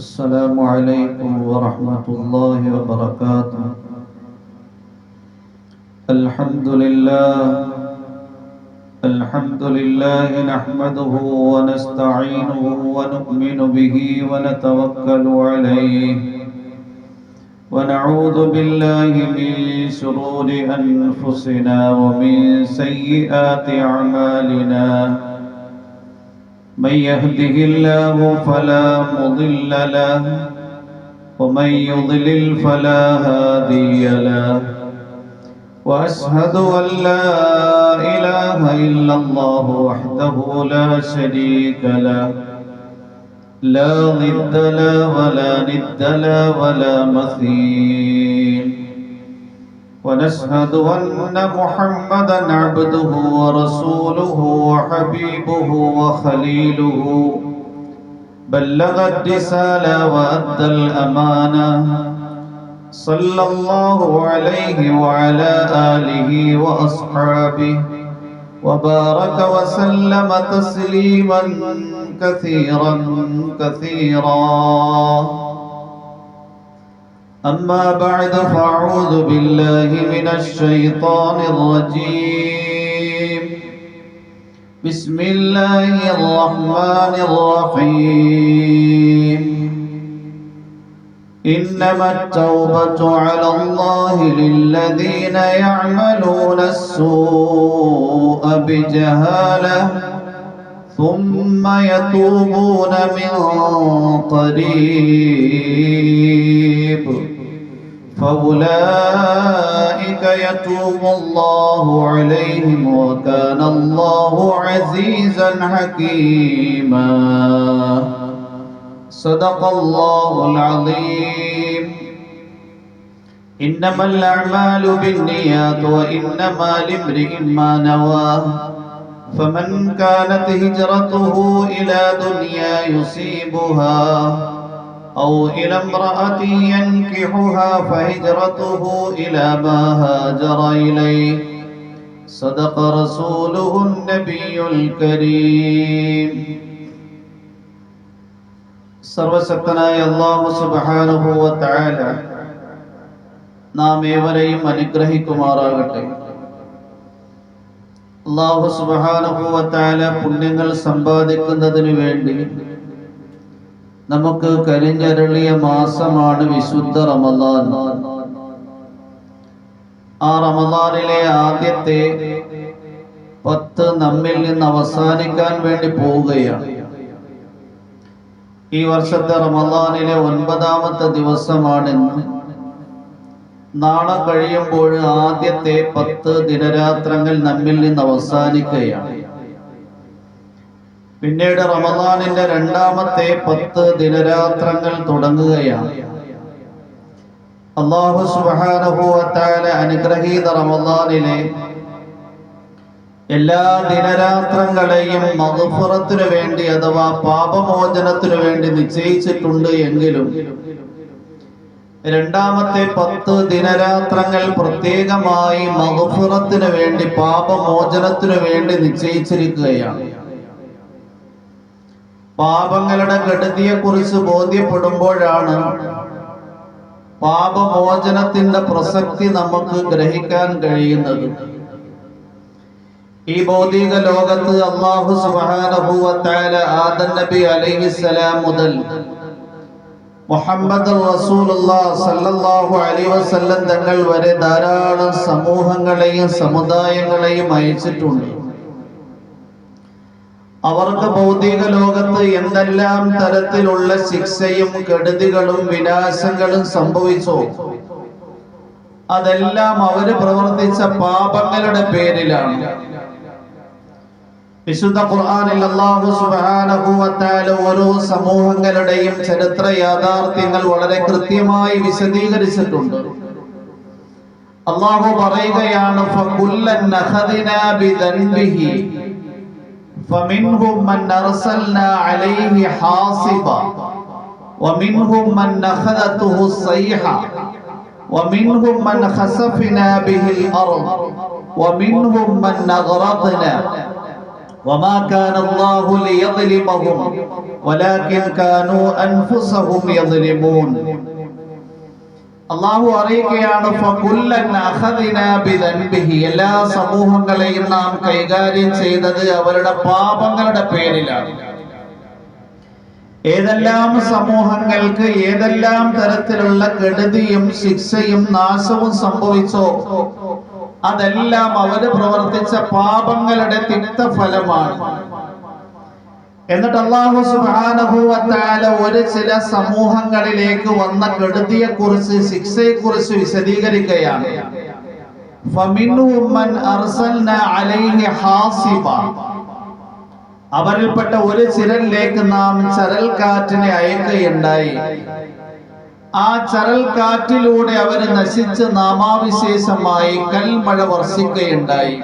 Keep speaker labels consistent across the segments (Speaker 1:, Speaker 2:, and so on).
Speaker 1: السلام عليكم ورحمة الله وبركاته. الحمد لله نحمده ونستعينه ونؤمن به ونتوكل عليه ونعوذ بالله من شرور أنفسنا ومن سيئات أعمالنا. من يهده الله فلا مضل له ومن يضلل فلا هادي له. وأشهد أن لا إله إلا الله وحده لا شريك له، لا ضد له ولا ند له ولا مثيل. ونشهد أن محمدًا عبده ورسوله وحبيبه وخليله، بلغ الرسالة وأدى الأمانة. صلى الله عليه وعلى آله وأصحابه وبارك وسلم تسليمًا كثيرًا كثيرًا. أما بعد فأعوذ بالله من الشيطان الرجيم. بسم الله الرحمن الرحيم. إنما التوبة على الله للذين يعملون السوء بجهالة ثم يتوبون من قريب فأولئك يتوب الله عليهم وكان الله عزيزا حكيما. صدق الله العظيم. إنما الأعمال بالنيات وإنما لامرئ ما نوى. فمن كانت هجرته إلى دنيا يصيبها أو إلى امرأة ينكحها فهجرته إلى ما هاجر إليه. صدق رسوله النبي الكريم. സർവശക്തനായ അല്ലാഹു സുബ്ഹാനഹു വ തആല നാം ഏവരെയും അനുഗ്രഹിക്കുമാറാകട്ടെ. അല്ലാഹു സുബ്ഹാനഹു വ തആല പുണ്യങ്ങൾ സമ്പാദിക്കുന്നതിനു വേണ്ടി നമുക്ക് കനിഞ്ഞരുളിയ മാസമാണ് വിശുദ്ധ റമളാൻ. ആ റമളാനിലെ ആദ്യത്തെ 10 നമ്മിൽ നിന്ന് അവസാനിക്കാൻ വേണ്ടി പോവുകയാണ്. ഈ വർഷത്തെ റമളാനിലെ 9ാമത്തെ ദിവസമാണെന്ന്. നാളെ കഴിയുമ്പോൾ ആദ്യത്തെ 10 ദിനരാത്രങ്ങൾ നമ്മിൽ നിന്ന് അവസാനിക്കുകയാണ്. പിന്നീട് റമളാനിന്റെ 2ാമത്തെ 10 ദിനരാത്രങ്ങൾ തുടങ്ങുകയാണ്. അല്ലാഹു സുബ്ഹാനഹു വ തആല അനുഗ്രഹീത റമളാനിലെ എല്ലാ ദിനരാത്രങ്ങളെയും മഗ്ഫിറത്തിനു വേണ്ടി അഥവാ പാപമോചനത്തിനു വേണ്ടി നിശ്ചയിച്ചിട്ടുണ്ട് എങ്കിലും 2ാമത്തെ 10 ദിനരാത്രങ്ങൾ പ്രത്യേകമായി മഗ്ഫിറത്തിനു വേണ്ടി പാപമോചനത്തിനു വേണ്ടി നിശ്ചയിച്ചിരിക്കുകയാണ്. പാപങ്ങളുടെ കെടുതിയെക്കുറിച്ച് ബോധ്യപ്പെടുമ്പോഴാണ് പാപമോചനത്തിന്റെ പ്രസക്തി നമുക്ക് ഗ്രഹിക്കാൻ കഴിയുന്നത്. ഈ ഭൗതിക ലോകത്ത് അല്ലാഹു സുബ്ഹാനഹു വ തആല ആദം നബി അലൈഹിസ്സലാം മുതൽ മുഹമ്മദ് റസൂലുള്ളാഹി സ്വല്ലല്ലാഹു അലൈഹി വസല്ലം തങ്ങൾ വരെ ധാരാളം സമൂഹങ്ങളെയും സമുദായങ്ങളെയും അയച്ചിട്ടുണ്ട്. അവർക്ക് ഭൗതിക ലോകത്ത് എന്തെല്ലാം തരത്തിലുള്ള ശിക്ഷയും കെടുതികളും വിനാശങ്ങളും സംഭവിച്ചോ അതെല്ലാം അവര് പ്രവർത്തിച്ച പാപങ്ങളുടെ പേരിലാണ്. വിശുദ്ധ ഖുർആനിൽ അല്ലാഹു സുബ്ഹാനഹു വ തആല ഓരോ സമൂഹങ്ങളുടെയും ചരിത്ര യാഥാർത്ഥ്യങ്ങൾ വളരെ കൃത്യമായി വിശദീകരിച്ചിട്ടുണ്ട്. അല്ലാഹു പറയുകയാണ്, ഫകുല്ലൻ നഖദിനാ ബിദൻബിഹി ഫമിൻഹും മൻ അർസൽനാ അലൈഹി ഹാസിബ വമിൻഹും മൻ അഖദതുഹു സൈഹ വമിൻഹും മൻ ഖസഫനാ ബിഹിൽ അർദ് വമിൻഹും മൻ അഗ്റഖനാ വമാ കാന അല്ലാഹു ലിയദ്ലിമഹും വലാകിൻ കാനൂ അൻഫുസഹും യദ്ലിമൂൻ. അല്ലാഹു അറിയിക്കുകയാണ്, ഫകുല്ലൻ അഖദിനാ ബിദൻബിഹി, എല്ലാ സമൂഹങ്ങളെയും നാം കൈകാര്യം ചെയ്തത് അവരുടെ പാപങ്ങളുടെ പേരിലാണ്. ഏതെല്ലാം സമൂഹങ്ങൾക്ക് ഏതെല്ലാം തരത്തിലുള്ള കെടുതിയും ശിക്ഷയും നാശവും സംഭവിച്ചോ അതെല്ലാം അവര് പ്രവർത്തിച്ച പാപങ്ങളുടെ തിക്തഫലമാണ്. എന്നിട്ട് അല്ലാഹു സുബ്ഹാനഹു വ തആല ചില സമൂഹങ്ങളിലേക്ക് വന്ന കെടുതിയെക്കുറിച്ച് ശിക്ഷയെക്കുറിച്ച് വിശദീകരിക്കുകയാണ്. ഫമിൻഹും മൻ അർസൽനാ അലൈഹി ഹാസിബ, അവരിൽപ്പെട്ട ചിലരിലേക്ക് നാം ചരൽക്കാറ്റിനെ അയക്കുകയുണ്ടായി. ആ ചരൽക്കാറ്റിലൂടെ അവര് നശിച്ച് നാമാവിശേഷമായി കൽമഴ വർഷിക്കുകയുണ്ടായി.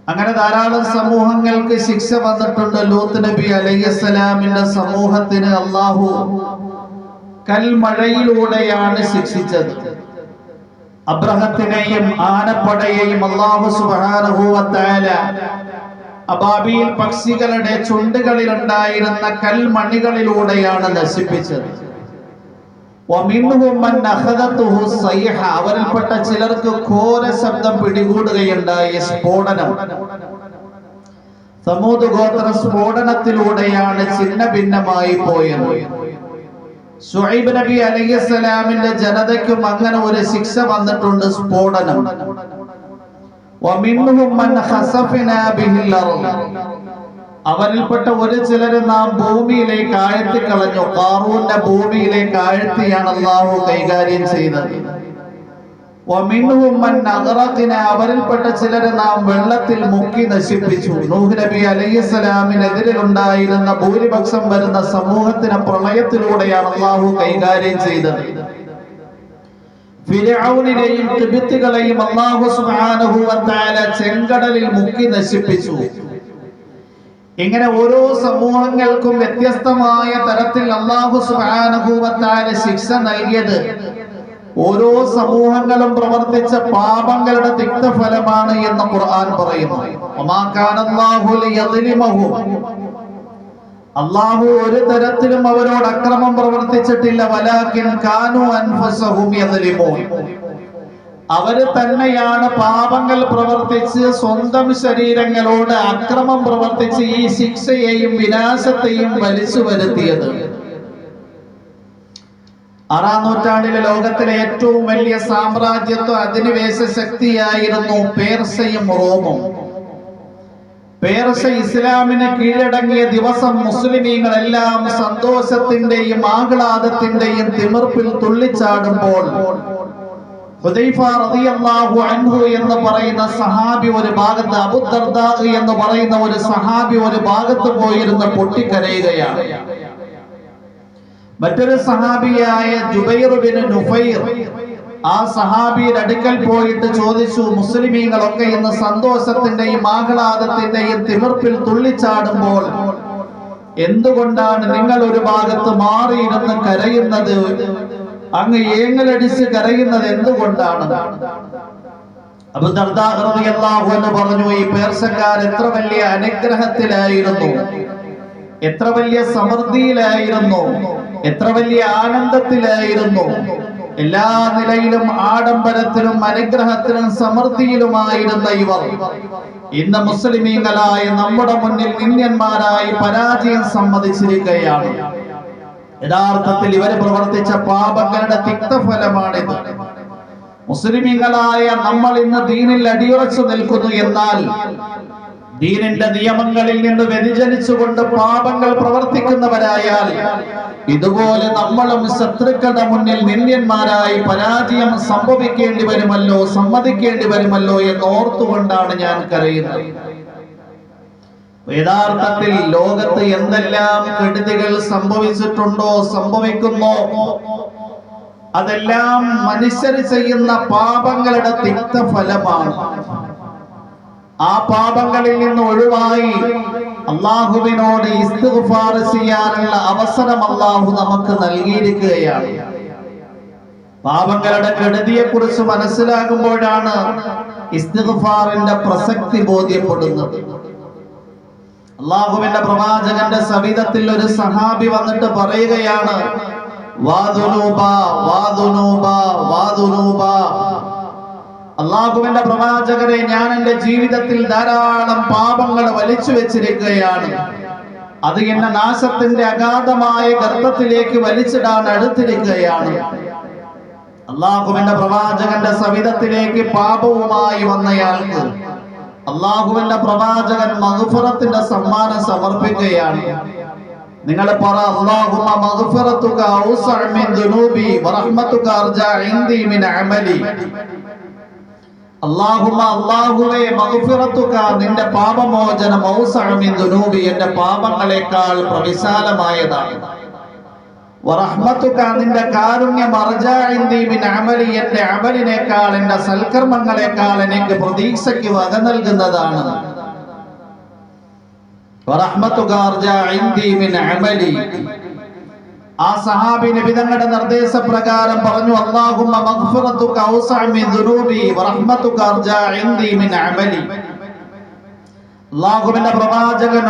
Speaker 1: അങ്ങനെ ധാരാളം സമൂഹങ്ങൾക്ക് ശിക്ഷ വന്നിട്ടുണ്ട്. ലൂത്ത് നബി അലൈഹിസ്സലാമിന്റെ സമൂഹത്തിന് അല്ലാഹു കൽമഴയിലൂടെയാണ് ശിക്ഷിച്ചത്. അബ്രഹത്തിനെയും ആനപ്പടയെയും അല്ലാഹു സുബ്ഹാനഹു വ തആല അബാബീൽ പക്ഷികളുടെ ചുണ്ടുകളിൽ ഉണ്ടായിരുന്ന കൽമണികളിലൂടെയാണ് നശിപ്പിച്ചത്. വമിൻഹും മൻ അഖദതുഹു സൈഹ, അവരിൽപ്പെട്ട ചിലർക്ക് ഘോര ശബ്ദം പിടികൂടുകയുണ്ടായി, സ്ഫോടനം. സമൂദ് ഗോത്ര സ്ഫോടനത്തിലൂടെയാണ് ഛിന്ന ഭിന്നമായി പോയത്. ശുഐബ് നബി അലൈഹിസ്സലാമിന്റെ ജനതയ്ക്കും അങ്ങനെ ശിക്ഷ വന്നിട്ടുണ്ട്, സ്ഫോടനം. വമിൻഹും മൻ ഖസഫനാ ബിഹിൽ അർദ്, അവരിൽപ്പെട്ട ചിലരെ നാം ഭൂമിയിലേക്ക് ആഴ്ത്തിക്കളഞ്ഞു. ഖാറൂന്റെ ഭൂമിയിലേക്ക് ആഴ്ത്തിയാണ് അല്ലാഹു കൈകാര്യം ചെയ്തത്. വമിൻഹും മൻ അഗ്റഖനാ, അവരിൽപ്പെട്ട ചിലരെ നാം വെള്ളത്തിൽ മുക്കി നശിപ്പിച്ചു. നൂഹ് നബി അലൈഹിസ്സലാമിനെതിരെ ഉണ്ടായിരുന്ന ഭൂരിപക്ഷം വരുന്ന സമൂഹത്തിനെ പ്രളയത്തിലൂടെയാണ് അല്ലാഹു കൈകാര്യം ചെയ്തത്. ഫിർഔനിനെയും ഖിബ്തികളെയും അല്ലാഹു സുബ്ഹാനഹു വ തആല ചെങ്കടലിൽ മുക്കി നശിപ്പിച്ചു. ഇങ്ങനെ ഓരോ സമൂഹങ്ങൾക്കും വ്യത്യസ്തമായ തരത്തിൽ അല്ലാഹു സുബ്ഹാനഹു വ തആല ശിക്ഷ നൽകിയത് ഓരോ സമൂഹങ്ങളും പ്രവർത്തിച്ച പാപങ്ങളുടെ തിക്തഫലമാണ് എന്ന് ഖുർആൻ പറയുന്നു. വമാ കാന അല്ലാഹു ലിയദ്ലിമഹും, അല്ലാഹു തരത്തിലും അവരോട് അക്രമം പ്രവർത്തിച്ചിട്ടില്ല. വലാകിൻ കാനൂ അൻഫുസഹും യദ്ലിമൂൻ, അവര് തന്നെയാണ് പാപങ്ങൾ പ്രവർത്തിച്ച് സ്വന്തം ശരീരങ്ങളോട് അക്രമം പ്രവർത്തിച്ച് ഈ ശിക്ഷയെയും വിനാശത്തെയും വലിച്ചു വരുത്തിയത്. 6-ാം നൂറ്റാണ്ടിലെ ലോകത്തിലെ ഏറ്റവും വലിയ സാമ്രാജ്യത്വ അധിനിവേശ ശക്തിയായിരുന്നു പേർഷ്യയും റോമും. പേർഷ്യ ഇസ്ലാമിന് കീഴടങ്ങിയ ദിവസം മുസ്ലിമീങ്ങളെല്ലാം സന്തോഷത്തിന്റെയും ആഹ്ലാദത്തിന്റെയും തിമിർപ്പിൽ തുള്ളിച്ചാടുമ്പോൾ ഹുദൈഫ റളിയല്ലാഹു അൻഹു എന്ന് പറയുന്ന സഹാബി ഒരു ഭാഗത്ത്, അബൂ ദർദാ എന്ന് പറയുന്ന ഒരു സഹാബി ഒരു ഭാഗത്ത് പോയിരുന്ന് പൊട്ടിക്കരയുകയാണ്. മറ്റൊരു സഹാബിയായ ജുബൈർ ബിൻ നുഫൈർ ആ സഹാബിയുടെ അടുക്കൽ പോയിട്ട് ചോദിച്ചു, മുസ്ലിമീങ്ങളൊക്കെ ഇന്ന് സന്തോഷത്തിന്റെയും ആഹ്ലാദത്തിന്റെയും തിമിർപ്പിൽ തുള്ളിച്ചാടുമ്പോൾ എന്തുകൊണ്ടാണ് നിങ്ങൾ ഒരു ഭാഗത്ത് മാറിയിരുന്ന് കരയുന്നത്? അങ്ങ് ഏങ്ങലടിച്ച് കരയുന്നത് എന്തുകൊണ്ടാണ്? അബൂ ദർദാ റളിയല്ലാഹു അൻഹു പറഞ്ഞു, ഈ പേർഷ്യക്കാർ എത്ര വലിയ അനുഗ്രഹത്തിലായിരുന്നു, എത്ര വലിയ സമൃദ്ധിയിലായിരുന്നു, എത്ര വലിയ ആനന്ദത്തിലായിരുന്നു. എല്ലാ നിലയിലും ആഡംബരത്തിലും അനുഗ്രഹത്തിലും സമൃദ്ധിയിലുമായിരുന്ന ഇവർ ഇന്ന് മുസ്ലിമീങ്ങളായ നമ്മുടെ മുന്നിൽ നിന്ദ്യന്മാരായി പരാജയം സമ്മതിച്ചിരിക്കുകയാണ്. യഥാർത്ഥത്തിൽ ഇവര് പ്രവർത്തിച്ച പാപങ്ങളുടെ തിക്തഫലമാണിത്. മുസ്ലിമീങ്ങളായ നമ്മൾ ഇന്ന് ദീനിൽ അടിയുറച്ചു നിൽക്കുന്നു, എന്നാൽ ദീനിന്റെ നിയമങ്ങളിൽ നിന്ന് വ്യതിചലിച്ചുകൊണ്ട് പാപങ്ങൾ പ്രവർത്തിക്കുന്നവരായാൽ ഇതുപോലെ നമ്മളും ശത്രുക്കളുടെ മുന്നിൽ നിന്ദ്യന്മാരായി പരാജയം സംഭവിക്കേണ്ടി വരുമല്ലോ, സമ്മതിക്കേണ്ടി വരുമല്ലോ എന്ന് ഓർത്തുകൊണ്ടാണ് ഞാൻ കരയുന്നത്. യഥാർത്ഥത്തിൽ ലോകത്ത് എന്തെല്ലാം കെടുതികൾ സംഭവിച്ചിട്ടുണ്ടോ, സംഭവിക്കുന്നോ, അതെല്ലാം മനുഷ്യർ ചെയ്യുന്ന പാപങ്ങളുടെ തിക്തഫലമാണ്. ആ പാപങ്ങളിൽ നിന്ന് ഒഴിവായി അല്ലാഹുവിനോട് ഇസ്തിഗ്ഫാർ ചെയ്യാനുള്ള അവസരം അല്ലാഹു നമുക്ക് നൽകിയിരിക്കുകയാണ്. പാപങ്ങളുടെ കെടുതിയെ കുറിച്ച് മനസ്സിലാകുമ്പോഴാണ് ഇസ്തിഗ്ഫാറിന്റെ പ്രസക്തി ബോധ്യപ്പെടുന്നത്. അള്ളാഹുവിന്റെ പ്രവാചകന്റെ സവിധത്തിൽ ഒരു സഹാബി വന്നിട്ട് പറയുകയാണ്, അള്ളാഹുവിന്റെ പ്രവാചകരെ, ഞാൻ എന്റെ ജീവിതത്തിൽ ധാരാളം പാപങ്ങൾ വലിച്ചു വെച്ചിരിക്കുകയാണ്. അത് എന്നെ നാശത്തിന്റെ അഗാധമായ ഗർത്തത്തിലേക്ക് വലിച്ചിടാൻ അടുത്തിരിക്കുകയാണ്. അള്ളാഹുവിന്റെ പ്രവാചകന്റെ സവിധത്തിലേക്ക് പാപവുമായി വന്നയാൾക്ക് അള്ളാഹുവിന്റെ പ്രവാചകൻ മഗ്ഫിറത്തിന്റെ സമ്മാനം സമർപ്പിക്കുകയാണ്. നിങ്ങൾ പറ, അല്ലാഹുമ്മ മഗ്ഫിറതുക ഔസഅ മിൻ ദുനൂബി വറഹ്മതുക അർജഅ ഇൻദി മിൻ അമലി. അല്ലാഹുമ്മ, അല്ലാഹുവേ, മഗ്ഫിറതുക, നിന്റെ പാപമോചനം, ഔസഅ മിൻ ദുനൂബി, എന്റെ പാപങ്ങളെക്കാൾ പ്രവിശാലമായതാണ്. വറഹ്മതുക, നിന്റെ കാരുണ്യം, അർജഅ ഇൻദി മിൻ അമലി, എന്റെ അമലിനേക്കാൾ, എന്റെ സൽക്കർമ്മങ്ങളെക്കാൾ എനിക്ക് പ്രതീക്ഷയ്ക്ക് വക നൽകുന്നതാണ്. വറഹ്മതുക അർജഅ ഇൻദി മിൻ അമലി. ആ സഹാബി നബി തങ്ങളുടെ നിർദ്ദേശപ്രകാരം പറഞ്ഞു, അല്ലാഹുമ്മ മഗ്ഫിറതുക ഔസഅ മിൻ ദുനൂബി വറഹ്മതുക അർജഅ ഇൻദി മിൻ അമലി. അല്ലാഹുവിന്റെ പ്രവാചകൻ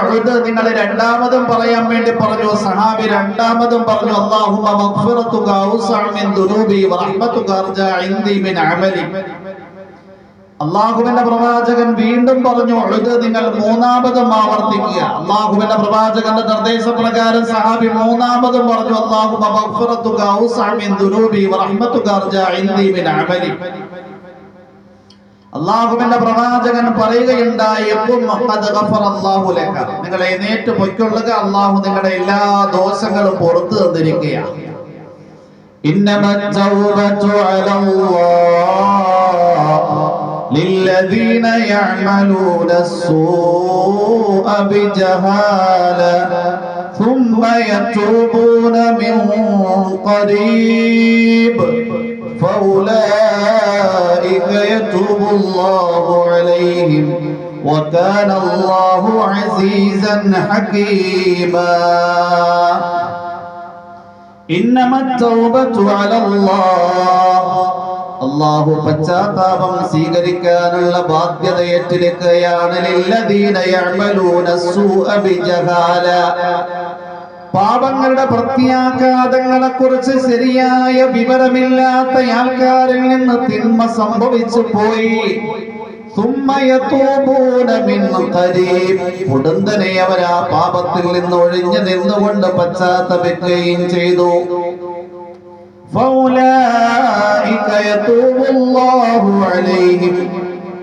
Speaker 1: നിങ്ങൾ രണ്ടാമതും പറയാൻ വേണ്ടി പറഞ്ഞു. സഹാബി രണ്ടാമതും പറഞ്ഞു, അല്ലാഹുമ്മ മഗ്ഫിറതുക ഔസഅ മിൻ ദുനൂബി വറഹ്മതുക അർജഅ ഇൻദി മിൻ അമലി. അള്ളാഹുവിന്റെ പ്രവാചകൻ വീണ്ടും പറഞ്ഞു, നിങ്ങൾ മൂന്നാമതും ആവർത്തിക്കുക. അള്ളാഹുവിന്റെ പ്രവാചകന്റെ നിർദ്ദേശപ്രകാരം സഹാബി മൂന്നാമതും പറഞ്ഞു, അല്ലാഹുമ്മ മഗ്ഫിറതുക ഔസഅ മിൻ ദുനൂബി വറഹ്മതുക അർജഅ ഇൻദി മിൻ അമലി. അള്ളാഹുവിന്റെ പ്രവാചകൻ പറയുകയുണ്ടായി, നിങ്ങൾ എഴുന്നേറ്റ് പൊയ്ക്കൊള്ളുക, അള്ളാഹു നിങ്ങളുടെ എല്ലാ ദോഷങ്ങളും പുറത്തു തന്നിരിക്കുകയാണ്. للذين يعملون السوء بجهالة ثم يتوبون من قريب فأولئك يتوب الله عليهم وكان الله عزيزا حكيما. إنما التوبة على الله. അല്ലാഹു പശ്ചാത്താപം സ്വീകരിക്കാനുള്ള ബാധ്യത ഏറ്റെടുക്കുകയാണ്. ലില്ലദീന യഅമലൂന അസ്സൂഅ ബിജഹാല. പാപങ്ങളുടെ പ്രത്യാഘാതങ്ങളെ കുറിച്ച് ശരിയായ വിവരമില്ലാത്ത ആൾക്കാരിൽ നിന്ന് തിന്മ സംഭവിച്ചു പോയി. സുമ്മ യതൂബൂന മിൻ ഖരീബ്. ഉടനെ അവർ ആ പാപത്തിൽ നിന്ന് ഒഴിഞ്ഞു നിന്നുകൊണ്ട് പശ്ചാത്തപിക്കുകയും ചെയ്തു. فَأُولَٰئِكَ يَتُوبُ اللَّهُ عَلَيْهِمْ.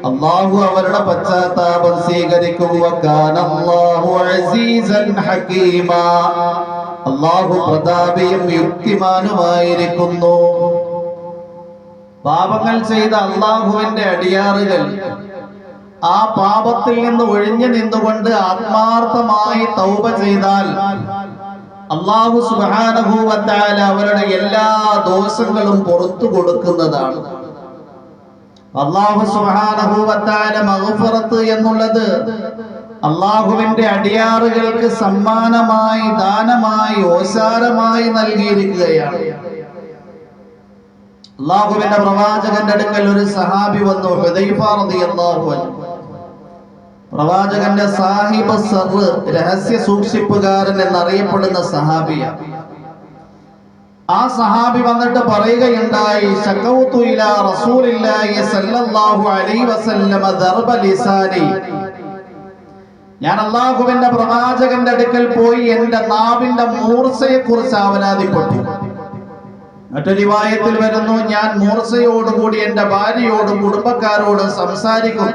Speaker 1: അല്ലാഹു അവരുടെ പശ്ചാത്താപം സ്വീകരിക്കും. വകാന അല്ലാഹു അസീസൻ ഹകീമാ. അല്ലാഹു പ്രതാപിയും യുക്തിമാനുമായിരിക്കുന്നു. പാപങ്ങൾ ചെയ്ത അല്ലാഹുവിന്റെ അടിയാറുകൾ ആ പാപത്തിൽ നിന്ന് ഒഴിഞ്ഞു നിന്നുകൊണ്ട് ആത്മാർത്ഥമായി തൗബ ചെയ്താൽ അല്ലാഹു സുബ്ഹാനഹു വ തആല അവരുടെ എല്ലാ ദോഷങ്ങളും പുറത്തു കൊടുക്കുന്നതാണ്. അല്ലാഹു സുബ്ഹാനഹു വ തആല മഗ്ഫിറത്ത് എന്നുള്ളത് അല്ലാഹുവിന്റെ അടിയാറുകൾക്ക് സമ്മാനമായി, ദാനമായി, ഓശാരമായി നൽകിയിരിക്കുകയാണ്. അല്ലാഹുവിന്റെ പ്രവാചകന്റെ അടുക്കൽ ഒരു സഹാബി വന്നു, ഹുദൈഫ റളിയല്ലാഹു അൻഹു. പ്രവാചകന്റെ സാഹിബ് സർറ്, രഹസ്യ സൂക്ഷിപ്പുകാരൻ എന്നറിയപ്പെടുന്ന സഹാബിയാണ്. ആ സഹാബി വന്നിട്ട് പറയുകയുണ്ടായി, ശകൗതു ഇലാ റസൂലില്ലാഹി സ്വല്ലല്ലാഹു അലൈഹി വസല്ലമ ദർബ ലിസാനി. ഞാൻ അല്ലാഹുവിന്റെ പ്രവാചകന്റെ അടുക്കൽ പോയി എന്റെ നാവിന്റെ മൂർച്ചയെ കുറിച്ച് ആവലാതിപ്പെട്ടു. മറ്റൊരു റിവായത്തിൽ വരുന്നു, ഞാൻ മൂർച്ചയോടുകൂടി എന്റെ ഭാര്യയോടും കുടുംബക്കാരോടും സംസാരിക്കും.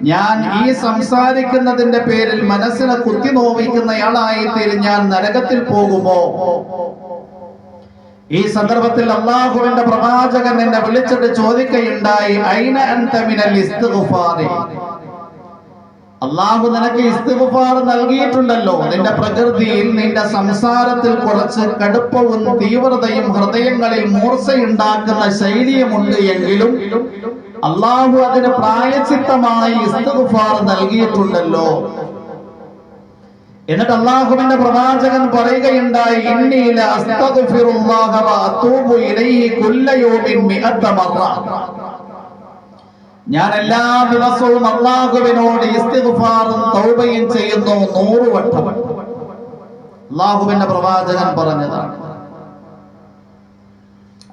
Speaker 1: ഞാൻ ഈ സംസാരിക്കുന്നതിന്റെ പേരിൽ മനസ്സിനെ കുത്തി നോവിക്കുന്നയാളായി തീരും ഞാൻ നരകത്തിൽ പോകുമോ? ഈ സന്ദർഭത്തിൽ അല്ലാഹുവിന്റെ പ്രവാചകൻ എന്നെ വിളിച്ചിട്ട് ചോദിക്കുകയുണ്ടായി, ഐന അൻത മിനൽ ഇസ്തിഗ്ഫാറി. അല്ലാഹു നിനക്ക് ഇസ്തിഗ്ഫാർ നൽകിയിട്ടുണ്ടല്ലോ. നിന്റെ പ്രകൃതിയിൽ, നിന്റെ സംസാരത്തിൽ കുറച്ച് കടുപ്പവും തീവ്രതയും ഹൃദയങ്ങളിൽ മൂർച്ചയുണ്ടാക്കുന്ന ശൈലിയുമുണ്ട് എങ്കിലും അല്ലാഹു അതിന് പ്രായശ്ചിത്തമായി ഇസ്തിഗ്ഫാർ നൽകിയിട്ടുണ്ടല്ലോ. എന്നിട്ട് അല്ലാഹുവിന്റെ പ്രവാചകൻ പറയുകയുണ്ടായി, ഇന്നി ല അസ്തഗ്ഫിറുല്ലാഹ വ അതൂബു ഇലൈഹി കുല്ല യൗമിൻ 100 മറ. ഞാൻ എല്ലാ ദിവസവും അല്ലാഹുവിനോട് ഇസ്തിഗ്ഫാറും തൗബയും ചെയ്യുന്നു 100 വട്ടം. അല്ലാഹുവിന്റെ പ്രവാചകൻ പറഞ്ഞതാണ്.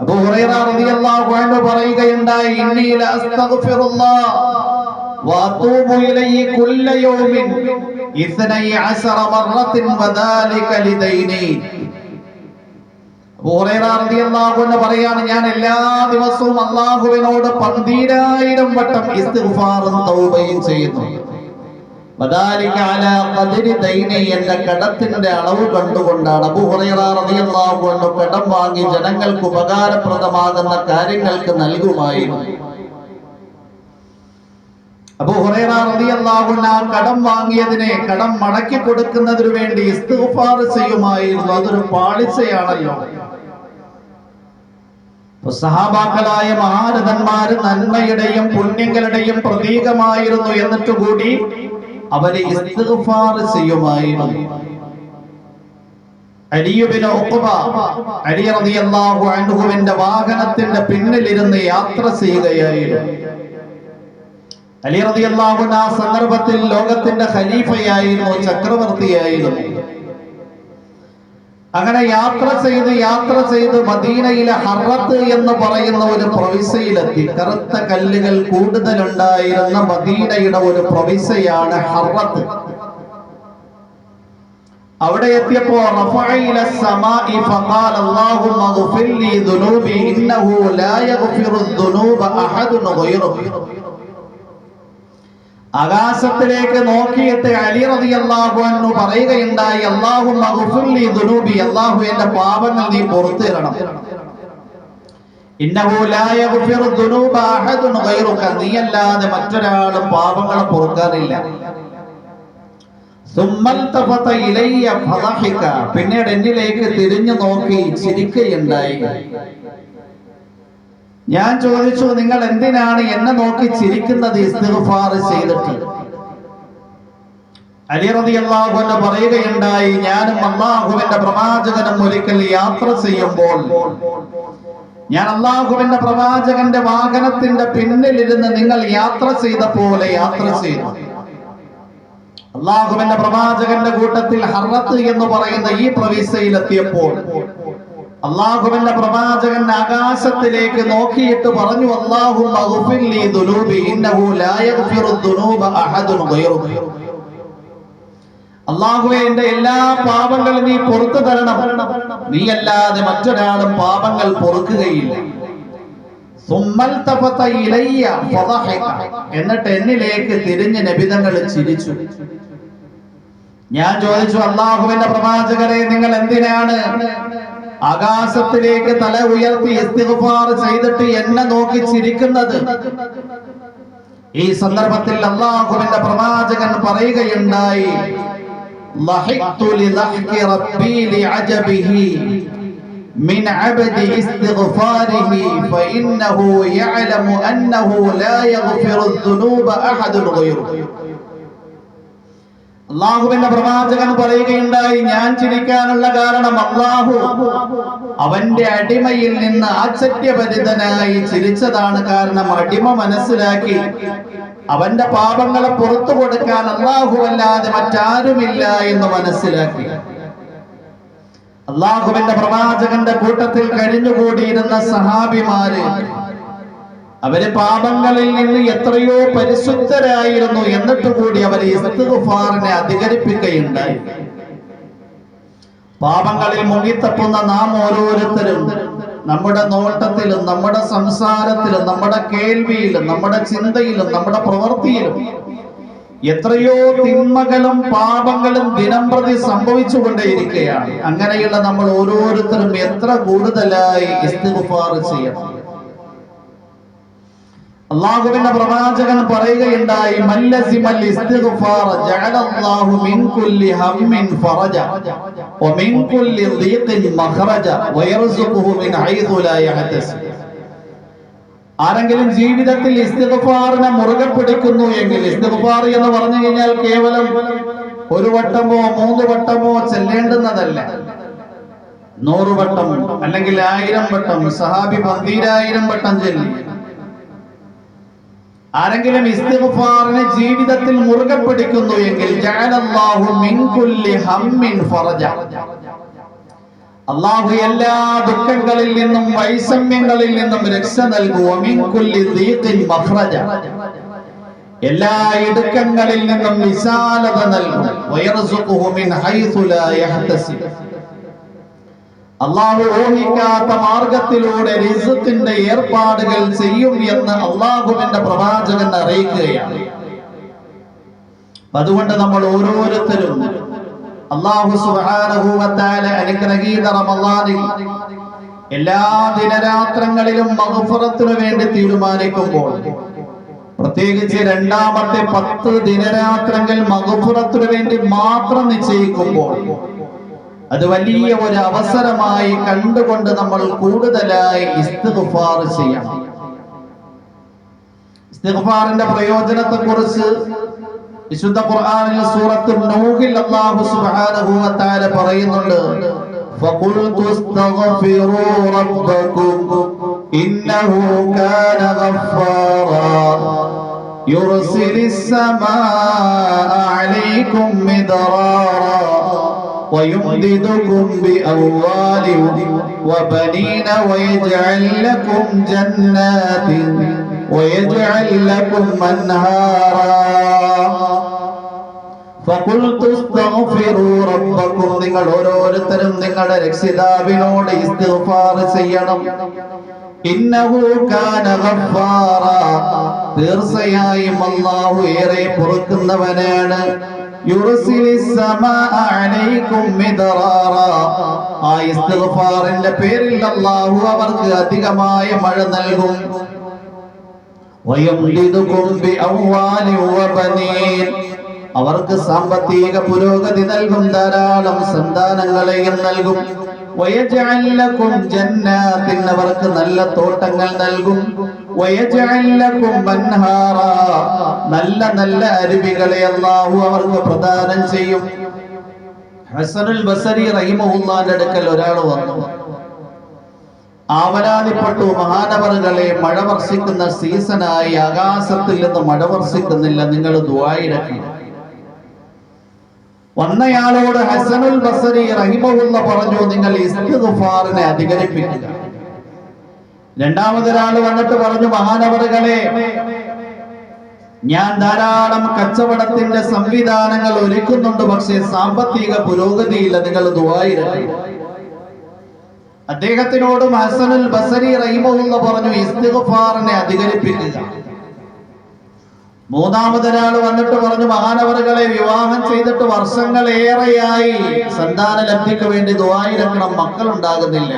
Speaker 1: അബൂ ഹുറൈറ റളിയല്ലാഹു അൻഹു പറയുകയുണ്ടായി, ഇന്നി ലഅസ്തഗ്ഫിറുല്ലാഹ് വഅതൂബു ഇലൈഹി കുല്ല യൗമിൻ 12 മറത്തിൻ വദാലിക ലിദൈനി. അബൂ ഹുറൈറ റളിയല്ലാഹു അൻഹു പറയാണ്, ഞാൻ എല്ലാ ദിവസവും അല്ലാഹുവിനോട് 12000 വട്ടം ഇസ്തിഗ്ഫാറും തൗബയും ചെയ്യുന്നു. വദാലിക അലാ ഖദ്രി ദൈനി, എന്റെ കടത്തിന്റെ അളവ് കണ്ടുകൊണ്ടാണ്. അബൂ ഹുറൈറ റളിയല്ലാഹു അൻഹു കടം വാങ്ങി ജനങ്ങൾക്ക് ഉപകാരപ്രദമാകുന്ന കാര്യങ്ങൾക്ക് നൽകുമായിരുന്നു. അബൂ ഹുറൈറ റളിയല്ലാഹു അൻഹു കടം വാങ്ങിയതിനെ കടം മടക്കി കൊടുക്കുന്നതിനു വേണ്ടി ഇസ്തിഗ്ഫാർ ചെയ്യുമായിരുന്നു. അതൊരു പാളിച്ചയാണല്ലോ. സഹാബാക്കളായ മഹാരഥന്മാര് നന്മയുടെയും പുണ്യങ്ങളുടെയും പ്രതീകമായിരുന്നു. എന്നിട്ട് കൂടി അവര് ഇസ്തിഗ്ഫാർ ചെയ്യുമായിരുന്നു. അലി ഇബ്നു ഉഖബ അലി റളിയല്ലാഹു അൻഹുവിന്റെ വാഹനത്തിന്റെ പിന്നിലിരുന്ന് യാത്ര ചെയ്യുകയായിരുന്നു. അലി റളിയല്ലാഹു അൻഹു ആ സന്ദർഭത്തിൽ ലോകത്തിന്റെ ഖലീഫയായിരുന്നു, ചക്രവർത്തിയായിരുന്നു. അങ്ങനെ യാത്ര ചെയ്ത് മദീനയിലെ ഹറത്ത് എന്ന് പറയുന്ന ഒരു പ്രവിശ്യയിലെത്തി. കറുത്ത കല്ലുകൾ കൂടുതലുണ്ടായിരുന്ന മദീനയുടെ ഒരു പ്രവിശ്യയാണ് ഹറത്ത്. അവിടെ എത്തിയപ്പോ റഫഅ ഇല സമാഇ ഫഖാല അല്ലാഹുമ്മഗ്ഫിർ ലി ദുനൂബി ഇന്നഹു ലാ യഗ്ഫിറു ദുനൂബ അഹദുൻ ഗൈറുഹു. ആകാശത്തിലേക്ക് നോക്കിയിട്ട് അലി റളിയല്ലാഹു അൻഹു പറയുകയുണ്ടായി, അല്ലാഹുമ്മ ഗ്ഫിർ ലി ദുനൂബി, അല്ലാഹു എന്റെ പാപങ്ങൾ നീ പുറത്തു തരണം. ഇന്നഹു ലാ യഗ്ഫിറു ദുനൂബ അഹദുൻ ഗൈറുക, നീയല്ലാതെ മറ്റൊരാളും പാപങ്ങളെ പൊറുക്കാനില്ല. സുമ്മൽതഫത ഇലയ്യ ഫളഹിക, പിന്നീട് എന്നിലേക്ക് തിരിഞ്ഞു നോക്കി ചിരിക്കുകയുണ്ടായി. ഞാൻ ചോദിച്ചു, നിങ്ങൾ എന്തിനാണ് എന്നെ നോക്കി ചിരിക്കുന്നത് ഇസ്തിഗ്ഫാർ ചെയ്തിട്ട്? അലി റളിയല്ലാഹു അൻഹു പറയുകയുണ്ടായി, ഞാനും അല്ലാഹുവിന്റെ പ്രവാചകനും ഒരിക്കൽ യാത്ര ചെയ്യുമ്പോൾ ഞാൻ അല്ലാഹുവിന്റെ പ്രവാചകന്റെ വാഹനത്തിന്റെ പിന്നിലിരുന്ന് നിങ്ങൾ യാത്ര ചെയ്ത പോലെ യാത്ര ചെയ്തു. അല്ലാഹുവിന്റെ പ്രവാചകന്റെ കൂട്ടത്തിൽ ഹറത്ത് എന്ന് പറയുന്ന ഈ പ്രവിശ്യയിലെത്തിയപ്പോൾ അല്ലാഹുവിന്റെ പ്രവാചകൻ ആകാശത്തിലേക്ക് നോക്കിയിട്ട് പറഞ്ഞു, അല്ലാഹുമ്മ ഗ്ഫിർ ലി ദുനൂബി ഇന്നഹു ലാ യഗ്ഫിറു ദുനൂബ അഹദുൻ ഗൈറുക. അല്ലാഹുവേ, എന്റെ എല്ലാ പാപങ്ങളും നീ പുറത്തു തരണം, നീയല്ലാതെ മറ്റൊരാളും പാപങ്ങൾ പൊറുക്കുകയില്ല. സുമ്മൽതഫത ഇലയ്യ ഫളഹിക, എന്നിട്ട് എന്നിലേക്ക് തിരിഞ്ഞ് നബി തങ്ങൾ ചിരിച്ചു. ഞാൻ ചോദിച്ചു, അല്ലാഹുവിന്റെ പ്രവാചകരെ, നിങ്ങൾ എന്തിനാണ് ആകാശത്തിലേക്ക് തല ഉയർത്തി ഇസ്തിഗ്ഫാർ ചെയ്തിട്ട് എന്നെ നോക്കി ചിരിക്കുന്നത്? ഈ സന്ദർഭത്തിൽ അല്ലാഹുവിന്റെ പ്രവാചകൻ പറയുകയുണ്ടായി, ലഹിഖ്തു ലിദഹ്കി റബ്ബി ലിഅജബിഹി മിൻ അബ്ദി ഇസ്തിഗ്ഫാരിഹി ഫഇന്നഹു യഅലമു അന്നഹു ലാ യഗ്ഫിറു ദുനൂബ അഹദുൻ ഗൈറുഹു. അല്ലാഹുവിന്റെ പ്രവാചകൻ പറയുകയുണ്ടായി, ഞാൻ ചിരിക്കാനുള്ള കാരണം അല്ലാഹു അവന്റെ അടിമയിൽ നിന്ന് ആശ്ചര്യഭരിതനായി ചിരിച്ചതാണ്. കാരണം അടിമ മനസ്സിലാക്കി അവന്റെ പാപങ്ങളെ പുറത്തു കൊടുക്കാൻ അല്ലാഹുവല്ലാതെ മറ്റാരുമില്ല എന്ന് മനസ്സിലാക്കി. അല്ലാഹുവിന്റെ പ്രവാചകന്റെ കൂട്ടത്തിൽ കഴിഞ്ഞുകൂടിയിരുന്ന സഹാബിമാര് അവര് പാപങ്ങളിൽ നിന്ന് എത്രയോ പരിശുദ്ധരായിരുന്നു. എന്നിട്ട് കൂടി അവര് ഇസ്തിഗ്ഫാറിനെ അധികരിപ്പിക്കുകയുണ്ടായി. പാപങ്ങളിൽ മുങ്ങിത്തപ്പുന്ന നാം ഓരോരുത്തരും നമ്മുടെ നോട്ടത്തിലും നമ്മുടെ സംസാരത്തിലും നമ്മുടെ കേൾവിയിലും നമ്മുടെ ചിന്തയിലും നമ്മുടെ പ്രവൃത്തിയിലും എത്രയോ തിന്മകളും പാപങ്ങളും ദിനംപ്രതി സംഭവിച്ചുകൊണ്ടേയിരിക്കുകയാണ്. അങ്ങനെയുള്ള നമ്മൾ ഓരോരുത്തരും എത്ര കൂടുതലായി ഇസ്തിഗ്ഫാർ ചെയ്യണം. അല്ലാഹുവിന്റെ പ്രവാചകൻ പറയുകയുണ്ടായി, മല്ലസിമൽ ഇസ്തിഗ്ഫാർ ജഅലല്ലാഹു മിൻ കുല്ലി ഹമ്മിൻ ഫറജ വമിൻ കുല്ലി ദീഖിൻ മഖറജ വയർസുഖുഹു മിൻ ഹൈഥു ലാ യഹ്തസിബ്. ആരെങ്കിലും ജീവിതത്തിൽ ഇസ്തിഗ്ഫാറിനെ മുറുകെ പിടിക്കുന്നു എങ്കിൽ, ഇസ്തിഗ്ഫാർ എന്ന് പറഞ്ഞു കഴിഞ്ഞാൽ കേവലം ഒരു വട്ടമോ 3 വട്ടമോ ചെല്ലേണ്ടുന്നതല്ല. 100 വട്ടം അല്ലെങ്കിൽ 1000 വട്ടം, സഹാബി 12000 വട്ടം ചൊല്ലി. ആരെങ്കിലും ഇസ്തിഗ്ഫാറിനെ ജീവിതത്തിൽ മുറുകെ പിടിക്കുന്നു എങ്കിൽ ജഅലല്ലാഹു മിൻ കുല്ലി ഹമ്മിൻ ഫറജ, അല്ലാഹു എല്ലാ ദുഃഖങ്ങളിൽ നിന്നും വൈഷമ്യങ്ങളിൽ നിന്നും രക്ഷ നൽകും. മിൻ കുല്ലി ദീഖിൻ മഖ്റജ, എല്ലാ ഇടുക്കങ്ങളിൽ നിന്നും വിശാലത നൽകും. വയർസുഖുഹു മിൻ ഹൈസു ലാ യഹ്തസിബ്, അല്ലാഹു ഊഹിക്കാത്ത മാർഗത്തിലൂടെ റിസ്ഖിന്റെ ഏർപ്പാടുകൾ ചെയ്യും എന്ന് അല്ലാഹുവിന്റെ പ്രവാചകൻ അറിയിക്കുകയാണ്. അതുകൊണ്ട് നമ്മൾ ഓരോരുത്തരും അല്ലാഹു സുബ്ഹാനഹു വ തആല അനുഗ്രഹീത റമളാനിൽ എല്ലാ ദിനരാത്രങ്ങളിലും മഗ്ഫിറത്തിനു വേണ്ടി തീരുമാനിക്കുമ്പോൾ, പ്രത്യേകിച്ച് രണ്ടാമത്തെ 10 ദിനരാത്രങ്ങൾ മഗ്ഫിറത്തിനു വേണ്ടി മാത്രം നിശ്ചയിക്കുമ്പോൾ, അത് വലിയ ഒരു അവസരമായി കണ്ടുകൊണ്ട് നമ്മൾ കൂടുതലായി ഇസ്തിഗ്ഫാർ ചെയ്യണം. ഇസ്തിഗ്ഫാറിന്റെ പ്രയോജനത്തെ കുറിച്ച് വിശുദ്ധ ഖുർആനിൽ സൂറത്ത് നൂഹിൽ അല്ലാഹു സുബ്ഹാനഹു വ തആല പറയുന്നുണ്ട്. ഫഖുൽതു അസ്തഗ്ഫിറൂ റബ്ബക്കും ഇന്നഹു കാന ഗഫാറാ യുർസിലിസ് സമാഅ അലൈക്കും മിദ്റാറാ ويمددكم بأموال وبنين ويجعل لكم جنات ويجعل لكم أنهارا فقلت استغفروا ربكم, നിങ്ങൾ ഓരോരുത്തരും നിങ്ങളുടെ രക്ഷിതാവിനോട് ഇസ്തിഗ്ഫാർ ചെയ്യണം. ഇന്നഹു കാന ഗഫാറാ, തീർച്ചയായും അല്ലാഹു ഏറെ പൊറുക്കുന്നവനാണ്. യുർസിലിസ് സമാഅ അലൈക്കും മിദ്റാറാ, ആ ഇസ്തിഗ്ഫാറിന്റെ പേരിൽ അല്ലാഹു അവർക്ക് അധികമായ മഴ നൽകും. വയംദിദുകും ബിഅംവാലി വബനീൻ, അവർക്ക് സാമ്പത്തിക പുരോഗതി നൽകും, ധാരാളം സന്താനങ്ങളെയും നൽകും. വയജ്അൽ ലക്കും ജന്നാത്തിൻ, അവർക്ക് നല്ല തോട്ടങ്ങൾ നൽകും. വയജ്അൽ ലക്കും അൻഹാറാ, നല്ല നല്ല അരുവികളെ അല്ലാഹു അവർക്ക് പ്രദാനം ചെയ്യും. ഹസനുൽ ബസരി റഹിമഹുല്ലാഹിന്റെ അടുക്കൽ ഒരാൾ വന്നു, ആവലാതിപ്പെട്ടു, മഹാനവറുകളെ മഴ വർഷിക്കുന്ന സീസണായി ആകാശത്തിൽ നിന്ന് മഴ വർഷിക്കുന്നില്ല, നിങ്ങൾ ദുആയിരക്കണം. വന്നയാളോട് ഹസനുൽ ബസരി റഹിമഹുല്ല പറഞ്ഞു, നിങ്ങൾ ഇസ്തിഗ്ഫാറിനെ അധികരിപ്പിക്കുക. രണ്ടാമതൊരാൾ വന്നിട്ട് പറഞ്ഞു, മഹാനവറുകളെ ഞാൻ ധാരാളം കച്ചവടത്തിന്റെ സംവിധാനങ്ങൾ ഒരുക്കുന്നുണ്ട്, പക്ഷേ സാമ്പത്തിക പുരോഗതിയില്ല, നിങ്ങൾ ദുആയിരക്കണം. അദ്ദേഹത്തിനോടും ഹസനുൽ ബസരി റഹിമഹുല്ല പറഞ്ഞു, ഇസ്തിഗ്ഫാറിനെ അധികരിപ്പിക്കുക. മൂന്നാമതൊരാൾ വന്നിട്ട് പറഞ്ഞു, മഹാനവറുകളെ വിവാഹം ചെയ്തിട്ട് വർഷങ്ങളേറെയായി സന്താന ലബ്ധിക്ക് വേണ്ടി ദുആയിരക്കണം, മക്കൾ ഉണ്ടാകുന്നില്ല.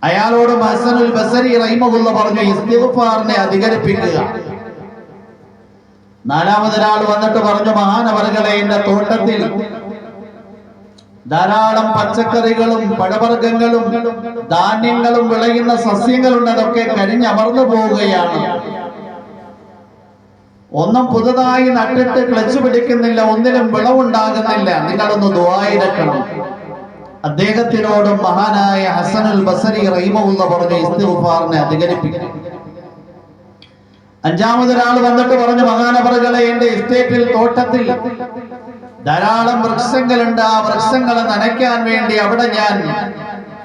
Speaker 1: അയാളോട് ഹസനുൽ ബസരി റഹിമഹുല്ല പറഞ്ഞു, ഇസ്തിഗ്ഫാറിനെ അധികരിപ്പിക്കുക. നാലാമതൊരാൾ വന്നിട്ട് പറഞ്ഞു, മഹാനവറുകളെ എന്റെ തോട്ടത്തിൽ ധാരാളം പച്ചക്കറികളും പഴവർഗ്ഗങ്ങളും ധാന്യങ്ങളും വിളയുന്ന സസ്യങ്ങളുണ്ട്, അതൊക്കെ കരിഞ്ഞമർന്നു പോവുകയാണ്. ഒന്നും പുതുതായി നട്ടിട്ട് ക്ലച്ച് പിടിക്കുന്നില്ല, ഒന്നിലും വിളവുണ്ടാകുന്നില്ല, നിങ്ങളൊന്ന് ദുആയിരക്കണം. അദ്ദേഹത്തിനോടും മഹാനായ ഹസനുൽ ബസരി റഹിമഹുല്ല പറഞ്ഞു, ഇസ്തിഗ്ഫാറിനെ അധികരിപ്പിക്കും. അഞ്ചാമതൊരാൾ വന്നിട്ട് പറഞ്ഞു, മഹാനവറുകളെ എന്റെ എസ്റ്റേറ്റിൽ തോട്ടത്തിൽ ധാരാളം വൃക്ഷങ്ങളുണ്ട്, ആ വൃക്ഷങ്ങളെ നനയ്ക്കാൻ വേണ്ടി അവിടെ ഞാൻ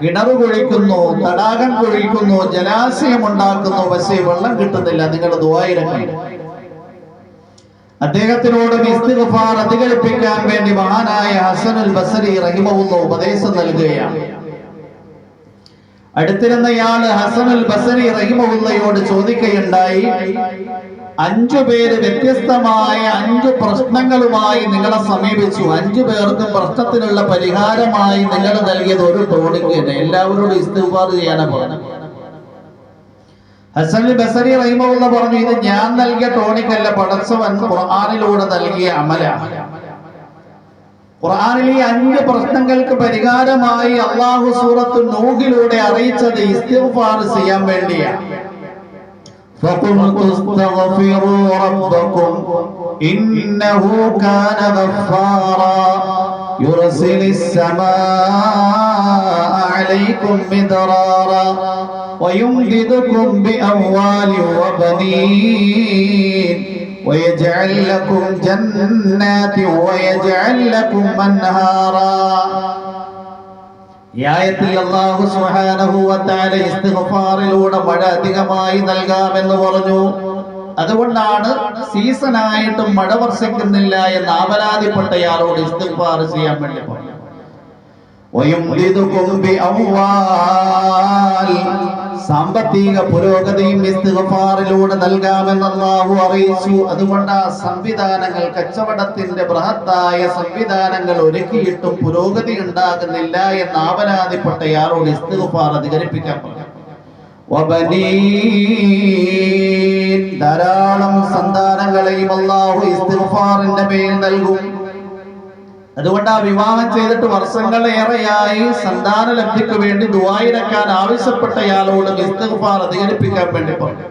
Speaker 1: കിണറ് കുഴിക്കുന്നു, തടാകം കുഴിക്കുന്നു, ജലാശയം ഉണ്ടാക്കുന്നു, പക്ഷേ വെള്ളം കിട്ടുന്നില്ല, നിങ്ങൾ ദുആയിരക്കണം. അദ്ദേഹത്തിനോട് ഇസ്തിഗ്ഫാർ അധികരിപ്പിക്കാൻ വേണ്ടി മഹാനായ ഹസനുൽ ബസരി റഹിമഹുല്ല ഉപദേശം നൽകുകയാണ്. അടുത്തിരുന്നയാള് ഹസനുൽ ബസരി റഹിമഹുല്ലയോട് ചോദിക്കുകയുണ്ടായി, 5 പേര് വ്യത്യസ്തമായ 5 പ്രശ്നങ്ങളുമായി നിങ്ങളെ സമീപിച്ചു, 5 പേർക്കും പ്രശ്നത്തിനുള്ള പരിഹാരമായി നിങ്ങൾ നൽകിയത് ഒരു ടോണിക്ക്, എല്ലാവരോടും ഇസ്തിഗ്ഫാർ ചെയ്യാനാണ് പറഞ്ഞു. ഹസനുൽ ബസരി റഹിമഹുല്ല പറഞ്ഞു, ഇത് ഞാൻ നൽകിയ ടോണിക്കല്ല, പടച്ചവൻ ഖുർആനിലൂടെ നൽകിയ അമലാണ്. ഖുർആനിൽ ഈ 5 പ്രശ്നങ്ങൾക്ക് പരിഹാരമായി അല്ലാഹു സൂറത്തു നൂഹിലൂടെ അറിയിച്ചത് ഇസ്തിഗ്ഫാർ ചെയ്യാൻ വേണ്ടിയാണ്. فَقُلْتُ اسْتَغْفِرُوا رَبَّكُمْ إِنَّهُ كَانَ غَفَّارًا يُرْسِلِ السَّمَاءَ عَلَيْكُمْ عليكم مدرارا ويمددكم بأموال وبنين ويجعل لكم جنات ويجعل لكم أنهارا. ഈ ആയത്തിൽ അല്ലാഹു സുബ്ഹാനഹു വ തആല ഇസ്തിഗ്ഫാറിലൂടെ മഴ അധികമായി നൽകാമെന്ന് പറഞ്ഞു. അതുകൊണ്ടാണ് സീസണായിട്ടും മഴ വർഷിക്കുന്നില്ല എന്ന് ആവലാതിപ്പെട്ടയാളോട് ഇസ്തിഗ്ഫാർ ചെയ്യാൻ വേണ്ടി പറഞ്ഞു. സാമ്പത്തിക പുരോഗതിയും ഇസ്തിഗ്ഫാറിലൂടെ നൽകാമെന്ന് അല്ലാഹു അറിയിച്ചു. അതുകൊണ്ട് ആ സംവിധാനങ്ങൾ, കച്ചവടത്തിന്റെ ബൃഹത്തായ സംവിധാനങ്ങൾ ഒരുക്കിയിട്ടും പുരോഗതി ഉണ്ടാകുന്നില്ല എന്ന് ആവലാതിപ്പെട്ടയാളോട് ഇസ്തിഗ്ഫാർ അധികരിപ്പിക്കാൻ പറഞ്ഞു. ധാരാളം സന്താനങ്ങളെയും അല്ലാഹു ഇസ്തിഗ്ഫാറിന്റെ പേരിൽ നൽകും. അതുകൊണ്ട് ആ വിവാഹം ചെയ്തിട്ട് വർഷങ്ങളേറെയായി സന്താന ലബ്ധിക്ക് വേണ്ടി ദുആയിരക്കാൻ ആവശ്യപ്പെട്ടയാളോട് ഇസ്തിഗ്ഫാർ അധികരിപ്പിക്കാൻ വേണ്ടി പറഞ്ഞു.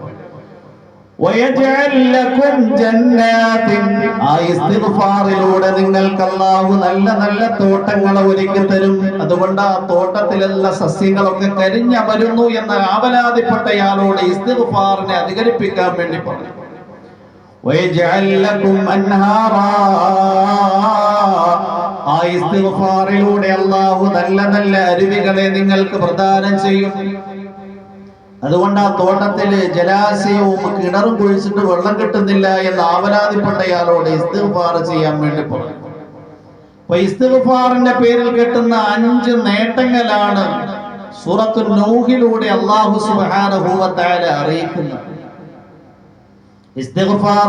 Speaker 1: ആ ഇസ്തിഗ്ഫാറിലൂടെ നിങ്ങൾക്ക് അല്ലാഹു നല്ല നല്ല തോട്ടങ്ങൾ ഒരുക്കി തരും. അതുകൊണ്ട് ആ തോട്ടത്തിലുള്ള സസ്യങ്ങളൊക്കെ കരിഞ്ഞമരുന്നു എന്ന ആവലാതിപ്പെട്ടയാളോട് ഇസ്തിഗ്ഫാറിനെ അധികരിപ്പിക്കാൻ വേണ്ടി പറഞ്ഞു. ആ ഇസ്തിഗ്ഫാറിലൂടെ അല്ലാഹു നല്ല നല്ല അരുവികളെ നിങ്ങൾക്ക് പ്രദാനം ചെയ്യും. അതുകൊണ്ട് ആ തോട്ടത്തില് ജലാശയവും കിണറും കുഴിച്ചിട്ട് വെള്ളം കിട്ടുന്നില്ല എന്ന് ആവലാതിപ്പെട്ടയാളോട് ഇസ്തിഗ്ഫാർ ചെയ്യാൻ വേണ്ടി പറഞ്ഞു. അപ്പൊ ഇസ്തിഗ്ഫാറിന്റെ പേരിൽ കിട്ടുന്ന 5 നേട്ടങ്ങളാണ് സൂറത്തുൻ നൂഹിലൂടെ അല്ലാഹു സുബ്ഹാനഹു വ തആല അറിയിക്കുന്നത്. ഇസ്തിഗ്ഫാർ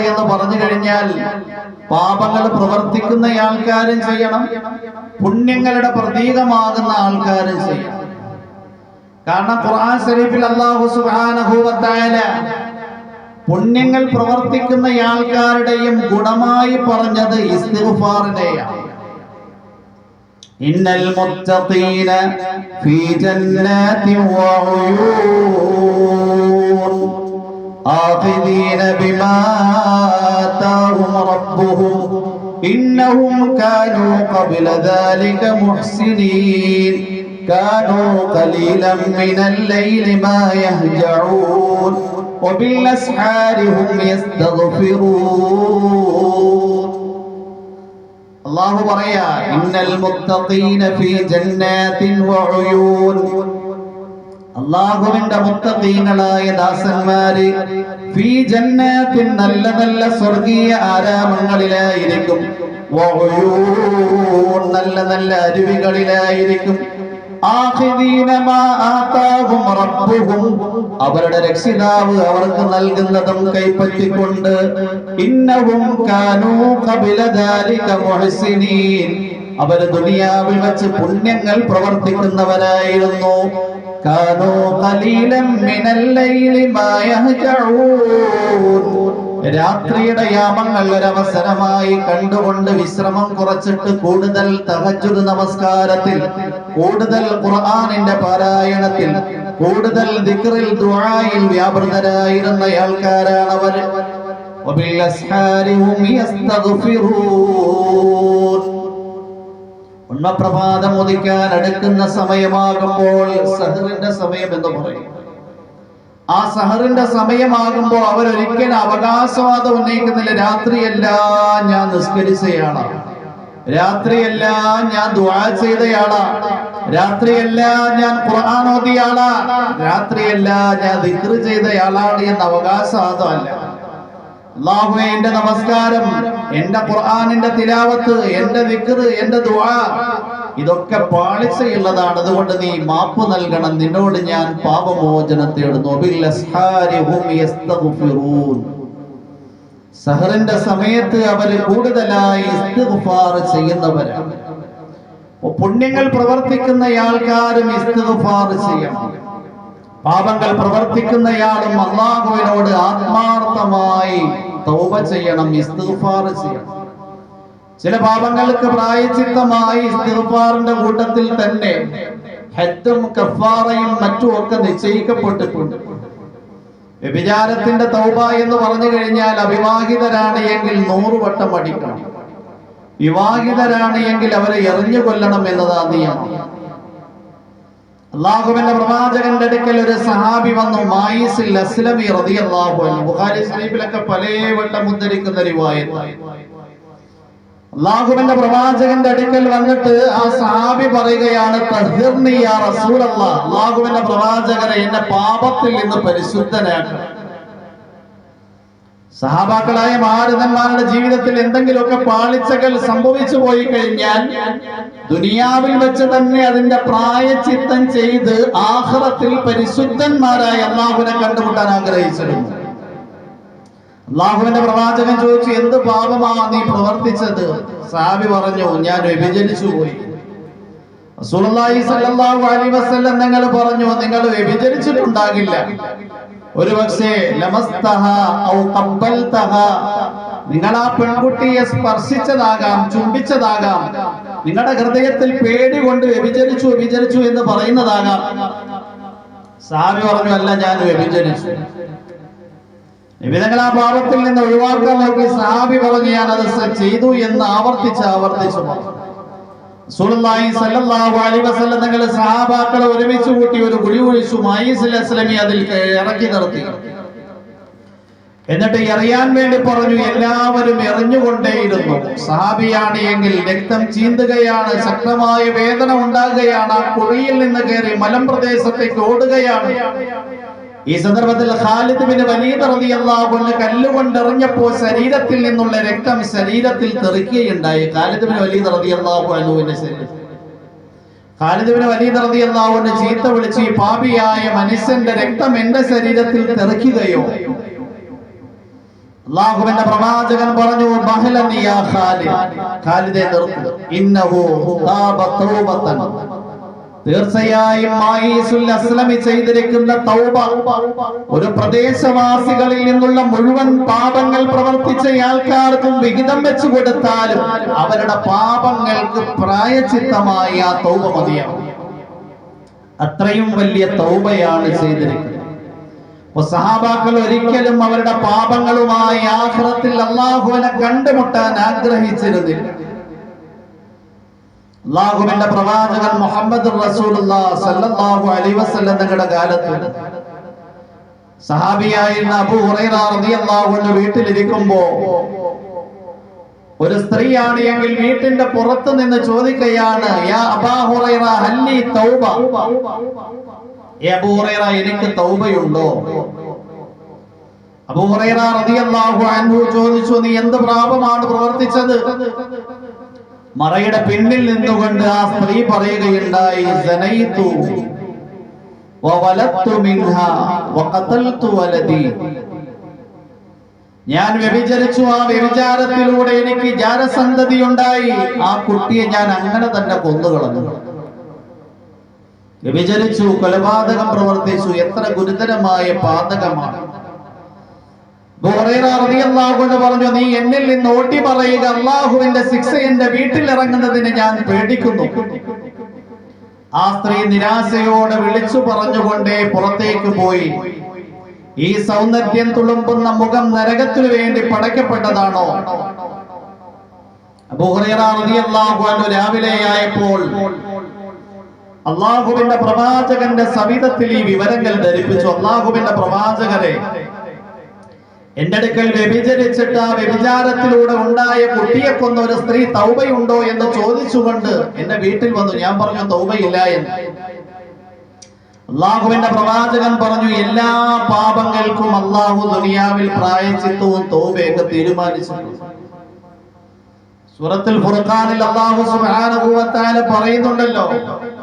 Speaker 1: എന്ന് പറഞ്ഞു കഴിഞ്ഞാൽ പാപങ്ങൾ പ്രവർത്തിക്കുന്ന ആൾക്കാരും ചെയ്യണം, പുണ്യങ്ങളുടെ പ്രതീകമാകുന്ന ആൾക്കാരും ചെയ്യണം. കാരണം ഖുർആൻ ശരീഫിൽ അല്ലാഹു സുബ്ഹാനഹു വ തആല പുണ്യങ്ങൾ പ്രവർത്തിക്കുന്ന ആൾക്കാരുടെയും ഗുണമായി പറഞ്ഞത് ഇസ്തിഗ്ഫാറിനെയാണ്. ഇന്നൽ മുത്തഖീന ഫീ ജന്നാതിൻ വഉയൂൻ ആഖിദീന ബിമാ ആതാഹും റബ്ബുഹും ഇന്നഹും കാനൂ ഖബ്ല ദാലിക മുഹ്സിനീൻ കാനൂ ഖലീലൻ മിനൽ ലൈലി മാ യഹ്ജഊൻ വബിൽഅസ്ഹാരി ഹും യസ്തഗ്ഫിറൂൻ. അല്ലാഹു പറയാ, ഇന്നൽ മുത്തഖീന ഫീ ജന്നാതിൻ വഉയൂൻ. അല്ലാഹുവിന്റെ മുത്തഖീങ്ങളായ ദാസന്മാര് ഫീ ജന്നാത്തിൻ നല്ല നല്ല സ്വർഗീയ ആരാമങ്ങളിലായിരിക്കും, വഉയൂൻ നല്ല നല്ല അരുവികളിലായിരിക്കും. ആഖിദീന മാ ആതാഹും റബ്ബുഹും അവരുടെ രക്ഷിതാവ് അവർക്ക് നൽകുന്നതും കൈപ്പറ്റിക്കൊണ്ട്. ഇന്നഹും കാനൂ ഖബല ദാലിക മുഹ്സിനീൻ അവർ ദുനിയാവിൽ വെച്ച് പുണ്യങ്ങൾ പ്രവർത്തിക്കുന്നവരായിരുന്നു. കാനൂ ഖലീലൻ മിനൽ ലൈലി മാ യഹ്ജഊൻ രാത്രിയുടെ യാമങ്ങൾ ഒരവസരമായി കണ്ടുകൊണ്ട് വിശ്രമം കുറച്ചിട്ട് കൂടുതൽ തഹജ്ജുദ് നമസ്കാരത്തിൽ, കൂടുതൽ ഖുർആനിന്റെ പാരായണത്തിൽ, കൂടുതൽ ദിക്റിൽ ദുആയിൽ വ്യാപൃതരായിരുന്ന ആൾക്കാരാണ് അവർ. വബിൽഅസ്ഹാരി ഹും യസ്തഗ്ഫിറൂൻ ഉണ്ണപ്രഭാതം ഉദിക്കാൻ അടുക്കുന്ന സമയമാകുമ്പോൾ സഹറിന്റെ സമയം എന്ന് പറയും. ആ സഹറിന്റെ സമയമാകുമ്പോൾ അവരൊരിക്കലും അവകാശവാദം ഉന്നയിക്കുന്നില്ല. രാത്രിയെല്ലാം ഞാൻ നിസ്കരിച്ചയാളാ, രാത്രിയെല്ലാം ഞാൻ ദുആ ചെയ്തയാളാ, രാത്രിയെല്ലാം ഞാൻ ഖുർആൻ ഓതിയാളാ, രാത്രിയെല്ലാം ഞാൻ ദിക്ർ ചെയ്തയാളാണ് എന്ന അവകാശവാദമല്ല. അല്ലാഹുവേ, എന്റെ നമസ്കാരം, എന്റെ ഖുർആനിന്റെ തിലാവത്ത്, എന്റെ ദിക്ർ, എന്റെ ദുആ ഇതൊക്കെ പാളിച്ചയുള്ളതാണ്. അതുകൊണ്ട് നീ മാപ്പ് നൽകണം, നിന്നോട് ഞാൻ പാപമോചനം തേടുന്നു. സഹറിന്റെ സമയത്ത് അവർ കൂടുതലായി ഇസ്തിഗ്ഫാർ ചെയ്യുന്നവരാണ്. പുണ്യങ്ങൾ പ്രവർത്തിക്കുന്ന ആൾക്കാരും ഇസ്തിഗ്ഫാർ ചെയ്യണം. പാപങ്ങൾ പ്രവർത്തിക്കുന്നയാളും അല്ലാഹുവിനോട് ആത്മാർത്ഥമായി തൗബ ചെയ്യണം, ഇസ്തിഗ്ഫാർ ചെയ്യണം. ചില പാപങ്ങൾക്ക് പ്രായശ്ചിത്തമായി ഇസ്തിഗ്ഫാറിന്റെ കൂട്ടത്തിൽ തന്നെ ഹദ്ദും കഫാറയും മറ്റും ഒക്കെ നിശ്ചയിക്കപ്പെട്ടിട്ടുണ്ട്. വ്യഭിചാരത്തിന്റെ തൗബ എന്ന് പറഞ്ഞു കഴിഞ്ഞാൽ അവിവാഹിതരാണ് എങ്കിൽ 100 വട്ടം അടിക്കണം, വിവാഹിതരാണ് എങ്കിൽ അവരെ എറിഞ്ഞു കൊല്ലണം എന്നതാണ് നിയമം. അല്ലാഹുവിന്റെ പ്രവാചകന്റെ അടുക്കൽ ഒരു സഹാബി വന്നു, മായിസിൽ അസ്ലമി റളിയല്ലാഹു അൻഹു. ബുഖാരി ശരീഫിലൊക്കെ പലവട്ടം ഉദ്ധരിക്കുന്ന റിവായത്ത്. അല്ലാഹുവിന്റെ പ്രവാചകന്റെ അടുക്കൽ വന്നിട്ട് ആ സഹാബി പറയുകയാണ്, തഹ്ഹിർനി യാ റസൂലല്ലാഹ്, അല്ലാഹുവിന്റെ പ്രവാചകനെ എന്നെ പാപത്തിൽ നിന്ന് പരിശുദ്ധനാക്കണം. സഹാബാക്കളായ മഹാരഥന്മാരുടെ ജീവിതത്തിൽ എന്തെങ്കിലുമൊക്കെ പാളിച്ചകൾ സംഭവിച്ചു പോയി കഴിഞ്ഞാൽ ദുനിയാവിൽ വെച്ച് തന്നെ അതിന്റെ പ്രായച്ചിത്തം ചെയ്ത് ആഖിറത്തിൽ പരിശുദ്ധന്മാരായ അല്ലാഹുവിനെ കണ്ടുമുട്ടാൻ ആഗ്രഹിച്ചിരുന്നു. അല്ലാഹുവിന്റെ പ്രവാചകൻ ചോദിച്ചു, എന്ത് പാപമാണ് നീ പ്രവർത്തിച്ചത്? സഹാബി പറഞ്ഞു, ഞാൻ വ്യഭിചരിച്ചു പോയി. റസൂലുള്ളാഹി സ്വല്ലല്ലാഹു അലൈഹി വസല്ലം നിങ്ങൾ പറഞ്ഞു, നിങ്ങൾ വ്യഭിചരിച്ചിട്ടുണ്ടാകില്ല, ഒരുപക്ഷേ ലമസ്തഹ ഔ ഖബ്ബൽതഹ, നിങ്ങൾ ആ പെൺകുട്ടിയെ സ്പർശിച്ചതാകാം, ചുംബിച്ചതാകാം, നിങ്ങളുടെ ഹൃദയത്തിൽ പേടി കൊണ്ട് വ്യഭിചരിച്ചു എന്ന് പറയുന്നതാകാം. സഹാബി പറഞ്ഞു, അല്ല, ഞാൻ വ്യഭിചരിച്ചു. നിബിധങ്ങൾ ആ പാപത്തിൽ നിന്ന് ഒഴിവാക്കാൻ നോക്കി. സഹാബി പറഞ്ഞു, ഞാൻ അത് ചെയ്തു എന്ന് ആവർത്തിച്ചു റസൂലുള്ളാഹി സ്വല്ലല്ലാഹു അലൈഹി വസല്ലം തങ്ങൾ സഹാബാക്കളെ ഒരുമിച്ച് കൂട്ടി ഒരു കുഴി കുഴിച്ചു. മായിസിൽ അസ്ലമി അതിൽ ഇറക്കി നിർത്തി. എന്നിട്ട് എറിയാൻ വേണ്ടി പറഞ്ഞു. എല്ലാവരും എറിഞ്ഞുകൊണ്ടേയിരുന്നു. സഹാബിയാണ് എങ്കിൽ രക്തം ചീന്തുകയാണ്, ശക്തമായ വേദന ഉണ്ടാകുകയാണ്. ആ കുഴിയിൽ നിന്ന് കയറി മലമ്പ്രദേശത്തേക്ക് ഓടുകയാണ്. ഈ സന്ദർഭത്തിൽ ഖാലിദ് ബിൻ വലീദ് റളിയല്ലാഹു അൻഹു കല്ലുകൊണ്ട് എറിഞ്ഞപ്പോൾ ശരീരത്തിൽ നിന്നുള്ള രക്തം ശരീരത്തിൽ തെറിക്കുകയുണ്ടായി. ഖാലിദ് ബിൻ വലീദ് റളിയല്ലാഹു അൻഹുവിന്റെ ശരീരം. ഖാലിദ് ബിൻ വലീദ് റളിയല്ലാഹു അൻഹു ചീത്ത വിളിച്ച്, ഈ പാപിയായ മനുഷ്യന്റെ രക്തം എന്റെ ശരീരത്തിൽ തെറിക്കുകയോ? അല്ലാഹുവിന്റെ പ്രവാചകൻ പറഞ്ഞു, മഹലൻ യാ ഖാലിദ്, ഖാലിദേ നിർത്ത്, ഇന്നഹു താബ തൗബതൻ, തീർച്ചയായും മായിസുൽ അസ്ലമി ചെയ്തിരിക്കുന്ന തൗബ ഒരു പ്രദേശവാസികളിൽ നിന്നുള്ള മുഴുവൻ പാപങ്ങൾ പ്രവർത്തിച്ച ആൾക്കാർക്കും വിഹിതം വെച്ചു കൊടുത്താലും അവരുടെ പാപങ്ങൾക്ക് പ്രായച്ചിത്തമായ ആ തൗബ മതിയാവും. അത്രയും വലിയ തൗബയാണ് ചെയ്തിരിക്കുന്നത്. സഹാബാക്കൾ ഒരിക്കലും അവരുടെ പാപങ്ങളുമായി ആഖിറത്തിൽ അല്ലാഹുവിനെ കണ്ടുമുട്ടാൻ ആഗ്രഹിച്ചിരുന്നില്ല. അല്ലാഹുവിന്റെ പ്രവാചകൻ മുഹമ്മദ് റസൂലുള്ളാഹി സ്വല്ലല്ലാഹു അലൈഹി വസല്ലം തങ്ങളുടെ കാലത്ത് സഹാബിയായിരുന്ന അബൂ ഹുറൈറ റളിയല്ലാഹു അൻഹു വീട്ടിലിരിക്കുമ്പോൾ ഒരു സ്ത്രീയാണ് എങ്കിൽ വീട്ടിന്റെ പുറത്തു നിന്ന് ചോദിക്കുകയാണ്, യാ അബൂ ഹുറൈറ ഹല്ലി തൗബ, അബൂ ഹുറൈറ എനിക്ക് തൗബയുണ്ടോ? അബൂ ഹുറൈറ റളിയല്ലാഹു അൻഹു ചോദിച്ചു, നീ എന്ത് പാപമാണ് പ്രവർത്തിച്ചത്? മറയുടെ പിന്നിൽ നിന്നുകൊണ്ട് ആ സ്ത്രീ പറയുകയുണ്ടായി, സനൈതു വവലത്തു മിൻഹാ വഖതൽതു വലദി, ഞാൻ വ്യഭിചരിച്ചു, ആ വ്യഭിചാരത്തിലൂടെ എനിക്ക് ജാരസന്തതി ഉണ്ടായി, ആ കുട്ടിയെ ഞാൻ അങ്ങനെ തന്നെ കൊന്നുകളഞ്ഞു. വ്യഭിചരിച്ചു, കൊലപാതകം പ്രവർത്തിച്ചു, എത്ര ഗുരുതരമായ പാതകമാണ്. പറഞ്ഞു, നീ എന്നിൽ നിന്ന് ഓട്ടി പറയുക, അള്ളാഹുവിന്റെ ശിക്ഷ എന്റെ വീട്ടിൽ ഇറങ്ങുന്നതിന് ഞാൻ പേടിക്കുന്നു. ആ സ്ത്രീ നിരാശയോടെ വിളിച്ചു പറഞ്ഞുകൊണ്ടേ പുറത്തേക്ക് പോയി. ഈ സൗന്ദര്യം തുളുമ്പുന്ന മുഖം നരകത്തിനു വേണ്ടി പടയ്ക്കപ്പെട്ടതാണോ? അബൂ ഹുറൈറ റളിയല്ലാഹു അൻഹു രാവിലെയായപ്പോൾ അള്ളാഹുവിന്റെ പ്രവാചകന്റെ സവിധത്തിൽ ഈ വിവരങ്ങൾ ധരിപ്പിച്ചു. അള്ളാഹുവിന്റെ പ്രവാചകരെ, എന്റെ അടുക്കൽ വ്യഭിചരിച്ചിട്ട് ആ വ്യഭിചാരത്തിലൂടെ ഉണ്ടായ കുട്ടിയെ കൊന്ന ഒരു സ്ത്രീ തൗബയുണ്ടോ എന്ന് ചോദിച്ചുകൊണ്ട് എന്റെ വീട്ടിൽ വന്നു. ഞാൻ പറഞ്ഞു, തൗബയില്ല എന്ന്. അള്ളാഹുവിന്റെ പ്രവാചകൻ പറഞ്ഞു, എല്ലാ പാപങ്ങൾക്കും അള്ളാഹു ദുനിയാവിൽ പ്രായശ്ചിത്തവും തൗബയൊക്കെ തീരുമാനിച്ചിട്ടുണ്ട്. സൂറത്തുൽ ഫുർഖാനിൽ അല്ലാഹു സുബ്ഹാനഹു വ തആല പറയുന്നുണ്ടല്ലോ,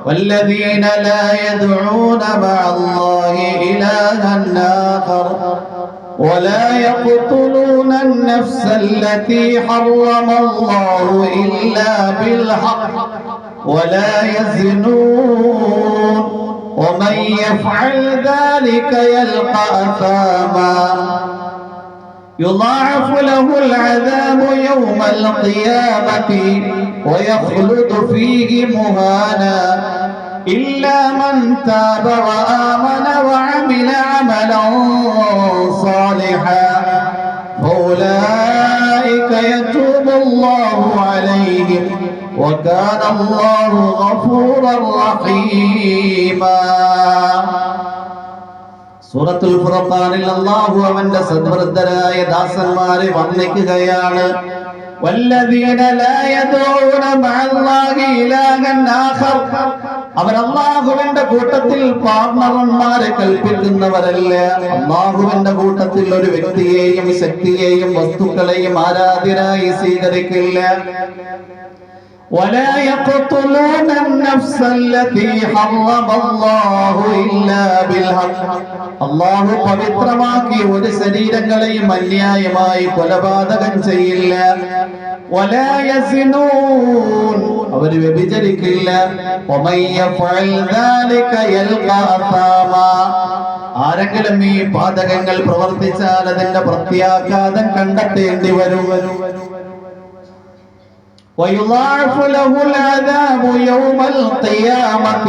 Speaker 1: വല്ലദീന ലാ യദ്ഊന മഅല്ലാഹി ഇലാഹൻ ആഖർ വലാ യഖ്തുലൂന അൻ-നഫ്സ അല്ലതീ ഹറമ അല്ലാഹു ഇല്ലാ ബിൽ ഹഖ് വലാ യസ്നൂൻ വമൻ യഫ്അൽ ദാലിക യൽഖ അസാമാ يضاعف له العذاب يوم القيامة ويخلد فيه مهانا إلا من تاب وآمن وعمل عملا صالحا فأولئك يتوب الله عليهم وكان الله غفورا رحيما. സൂറത്തുൽ ഫുർഖാനിൽ അല്ലാഹു അവന്റെ സദ്വൃദ്ധരായ ദാസന്മാരെ വർണ്ണിക്കുകയാണ്. വല്ലദീന ലാ യദഊന മഅല്ലാഹി ഇലാഹൻ ആഖർ, അവർ അല്ലാഹുവിന്റെ കൂട്ടത്തിൽ പാർട്ണർമാരെ കൽപ്പിക്കുന്നവരല്ല. അല്ലാഹുവിന്റെ കൂട്ടത്തിൽ ഒരു വ്യക്തിയെയും ശക്തിയെയും വസ്തുക്കളെയും ആരാധ്യരായി സ്വീകരിക്കില്ല. ولا يقتلون النفس التي حرم الله إلا بالحق, അല്ലാഹു പവിത്രമാക്കി ഒരു ശരീരങ്ങളെയും അന്യായമായി കൊലപാതകം ചെയ്യില്ല. ولا يزنون, അവർ വ്യഭിചരിക്കില്ല. ومن يفعل ذلك يلقى أثاما, ആരെങ്കിലും ഈ പാതകങ്ങൾ പ്രവർത്തിച്ചാൽ അതിന്റെ പ്രത്യാഘാതം കണ്ടെത്തേണ്ടി വരും. ويضاعف له العذاب يوم القيامة,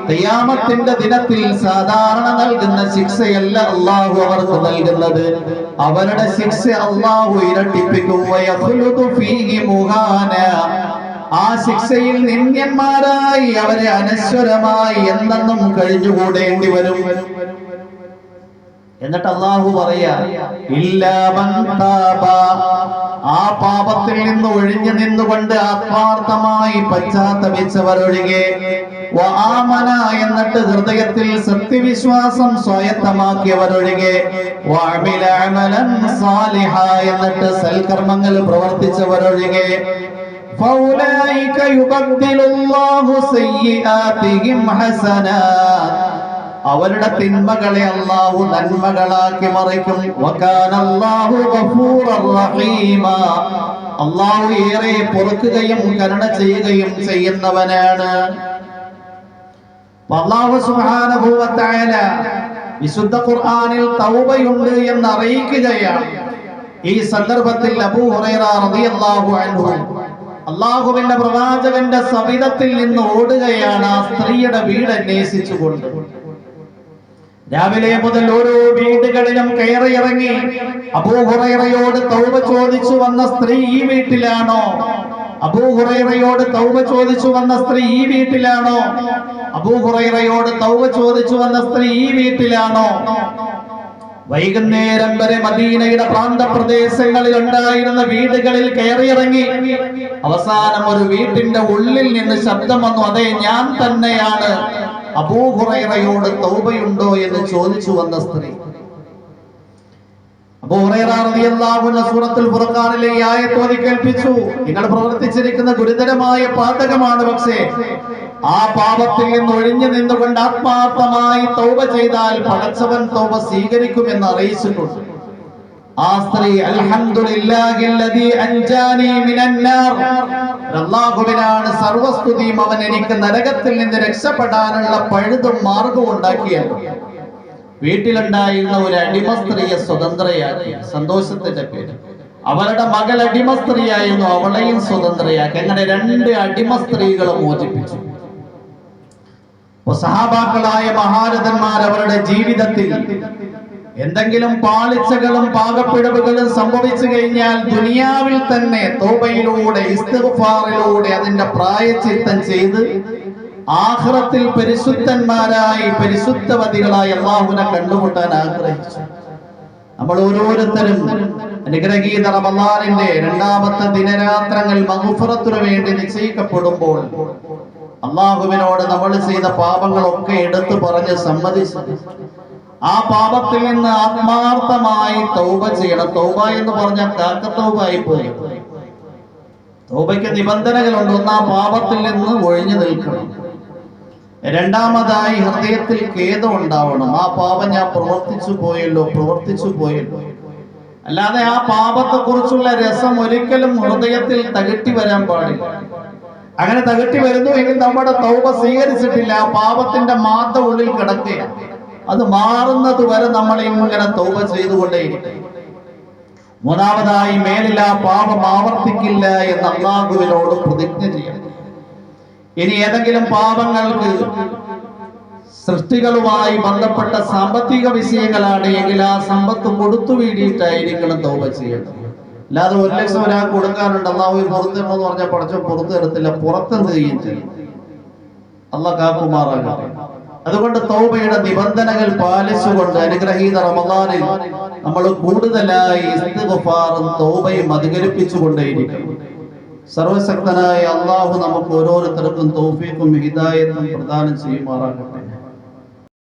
Speaker 1: ഖിയാമത്തിന്റെ ദിനത്തിൽ സാധാരണ നൽകുന്ന ശിക്ഷയല്ല അല്ലാഹു അവർക്ക് നൽകുന്നത്, അവരുടെ ശിക്ഷ അല്ലാഹു ഇരട്ടിപ്പിക്കും. വയഖ്ലുദു ഫീഹി മുഹാന, ആ ശിക്ഷയിൽ നിന്ദ്യന്മാരായി അവരെ അനശ്വരമായി എന്നെന്നും കഴിഞ്ഞുകൂടേണ്ടി വരും. എന്നിട്ട് അല്ലാഹു പറയാ, ഇല്ലാ മൻ താബ, ആ പാപത്തിൽ നിന്ന് ഒഴിഞ്ഞു നിന്നുകൊണ്ട് ആത്മാർത്ഥമായി പശ്ചാത്തപിച്ചവരൊഴികെ, വആമന, എന്നിട്ട് ഹൃദയത്തിൽ സത്യവിശ്വാസം സ്വായത്തമാക്കിയവരൊഴികെ, വഅമില അമലൻ സാലിഹ, എന്നിട്ട് സൽക്കർമ്മങ്ങൾ പ്രവർത്തിച്ചവരൊഴികെ, ഫൗലൈക യുബദ്ദിലുല്ലാഹു സയ്യിആതിഹിം ഹസനാത്, അവരുടെ തിന്മകളെ അല്ലാഹു നന്മകളാക്കി മറിക്കും. വകാനല്ലാഹു ഗഫൂറർ റഹീമ, അല്ലാഹു ഏറെ പൊറുക്കുകയും കരുണ ചെയ്യുകയും ചെയ്യുന്നവനാണ്. അല്ലാഹു സുബ്ഹാനഹു വ തആല വിശുദ്ധ ഖുർആനിൽ തൗബയുണ്ട് എന്ന് അറിയിക്കുകയാണ്. ഈ സന്ദർഭത്തിൽ അബൂ ഹുറൈറ റളിയല്ലാഹു അൻഹു അല്ലാഹുവിന്റെ പ്രവാചകന്റെ സവിധത്തിൽ നിന്ന് ഓടുകയാണ് ആ സ്ത്രീയുടെ വീട് അന്വേഷിച്ചുകൊണ്ട്. രാവിലെ മുതൽ ഓരോ വീടുകളിലും കയറിയിറങ്ങി അബൂ ഹുറൈറയോട് തൗബ ചോദിച്ചു വന്ന സ്ത്രീ ഈ വീട്ടിലാണോ? അബൂ ഹുറൈറയോട് തൗബ ചോദിച്ചു വന്ന സ്ത്രീ ഈ വീട്ടിലാണോ? അബൂ ഹുറൈറയോട് തൗബ ചോദിച്ചു വന്ന സ്ത്രീ ഈ വീട്ടിലാണോ? വൈകുന്നേരം വരെ മദീനയുടെ പ്രാന്തപ്രദേശങ്ങളിൽ ഉണ്ടായിരുന്ന വീടുകളിൽ കയറിയിറങ്ങി അവസാനം ഒരു വീട്ടിന്റെ ഉള്ളിൽ നിന്ന് ശബ്ദം വന്നു, അതെ ഞാൻ തന്നെയാണ്. അബൂ ഹുറൈറയോട് തൗബയുണ്ടോ എന്ന് ചോദിച്ചു വന്ന സ്ത്രീ. അബൂ ഹുറൈറ റളിയല്ലാഹു അൻഹു സൂറത്തുൽ ഫുർഖാനിലെ ഈ ആയത്ത് ഓതി കേൾപ്പിച്ചു, നിങ്ങൾ പ്രവർത്തിച്ചിരിക്കുന്ന ഗുരുതരമായ പാതകമാണ്, പക്ഷേ ആ പാപത്തിൽ നിന്ന് ഒഴിഞ്ഞു നിന്നുകൊണ്ട് ആത്മാർത്ഥമായി തൗബ ചെയ്താൽ പടച്ചവൻ തൗബ സ്വീകരിക്കുമെന്ന് അറിയിച്ചിട്ടുണ്ട്. ആ സ്ത്രീ അൽഹംദുലില്ലാഹില്ലദീ അൻജാനി മിനന്നാർ, അല്ലാഹുവിനാണ് സർവസ്തുതിയും, അവൻ എനിക്ക് നരകത്തിൽ നിന്ന് രക്ഷപ്പെടാനുള്ള പഴുതും മാർഗവും ഉണ്ടാക്കിയല്ലോ. വീട്ടിലുണ്ടായിരുന്ന ഒരു അടിമ സ്ത്രീയെ സ്വതന്ത്രയാക്കി, സന്തോഷത്തിന്റെ പേര്. അവരുടെ മകൾ അടിമ സ്ത്രീയായിരുന്നു, അവളെയും സ്വതന്ത്രയാക്കി. അങ്ങനെ രണ്ട് അടിമ സ്ത്രീകളെ മോചിപ്പിച്ചു. സഹാബാക്കളായ മഹാരഥന്മാർ അവരുടെ ജീവിതത്തിൽ എന്തെങ്കിലും പാളിച്ചകളും പാകപ്പിഴവുകളും സംഭവിച്ചു കഴിഞ്ഞാൽ ദുനിയാവിൽ തന്നെ തൗബയിലൂടെ ഇസ്തിഗ്ഫാറിലൂടെ അതിന്റെ പ്രായശ്ചിത്തം ചെയ്ത് ആഖിറത്തിൽ പരിശുദ്ധന്മാരായി പരിശുദ്ധവതികളായി അല്ലാഹുവിനെ കണ്ടുമുട്ടാൻ ആഗ്രഹിച്ചു. നമ്മൾ ഓരോരുത്തരും അനുഗ്രഹീത റമളാനിന്റെ രണ്ടാമത്തെ ദിനരാത്രങ്ങൾ മഗ്ഫിറത്തിനു വേണ്ടി നിശ്ചയിക്കപ്പെടുമ്പോൾ അല്ലാഹുവിനോട് നമ്മൾ ചെയ്ത പാപങ്ങളൊക്കെ എടുത്തു പറഞ്ഞ് സമ്മതിച്ചു ആ പാപത്തിൽ നിന്ന് ആത്മാർത്ഥമായി തൗബ ചെയ്യണം. തൗബ എന്ന് പറഞ്ഞാൽ കാക്കത്തൗബായി പോയി. തൗബയ്ക്ക് നിബന്ധനകളുണ്ട്. ഒന്ന്, ആ പാപത്തിൽ നിന്ന് ഒഴിഞ്ഞു നിൽക്കണം. രണ്ടാമതായി ഹൃദയത്തിൽ ഖേദം ഉണ്ടാവണം. ആ പാപം ഞാൻ പ്രവർത്തിച്ചു പോയല്ലോ. അല്ലാതെ ആ പാപത്തെ കുറിച്ചുള്ള രസം ഒരിക്കലും ഹൃദയത്തിൽ തകട്ടി വരാൻ പാടില്ല. അങ്ങനെ തകട്ടി വരുന്നു എങ്കിൽ നമ്മുടെ തൗബ സ്വീകരിച്ചിട്ടില്ല. ആ പാപത്തിന്റെ മാത്ത ഉള്ളിൽ കിടക്കുകയാണ്. അത് മാറുന്നത് വരെ നമ്മൾ ഇങ്ങനെ തൗബ ചെയ്തുകൊണ്ടേയിരിക്കും. മൂന്നാമതായി മേലിൽ ആ പാപം ആവർത്തിക്കില്ല എന്ന് അല്ലാഹുവിനോട് പ്രതിജ്ഞ ചെയ്യണം. ഇനി ഏതെങ്കിലും പാപങ്ങൾക്ക് സൃഷ്ടികളുമായി ബന്ധപ്പെട്ട സാമ്പത്തിക വിഷയങ്ങളാണ് എങ്കിൽ ആ സമ്പത്ത് കൊടുത്തു വീടിയിട്ടായിരിക്കണം തൗബ ചെയ്യേണ്ടത്. അല്ലാതെ 1 ലക്ഷം ഒരാൾക്ക് കൊടുക്കാനുണ്ട്, അള്ളാഹു പുറത്തിടണമെന്ന് പറഞ്ഞാൽ പടച്ചോൻ പുറത്തു തരത്തില്ല. പുറത്തെന്ത് ചെയ്യും ചെയ്യും. അള്ളാഹ് കാക്കുമാറാകട്ടെ. അതുകൊണ്ട് തൗബയുടെ നിബന്ധനകൾ പാലിച്ചുകൊണ്ട് അനുഗ്രഹീത റമദാനിൽ നമ്മൾ കൂടുതലായി ഇസ്തിഗ്ഫാറും തൗബയും അധികരിപ്പിച്ചുകൊണ്ടേയിരിക്കും. സർവശക്തനായ അള്ളാഹു നമുക്ക് ഓരോരുത്തർക്കും തൗഫീഖും ഹിദായത്തും പ്രദാനം ചെയ്യുമാറാകട്ടെ.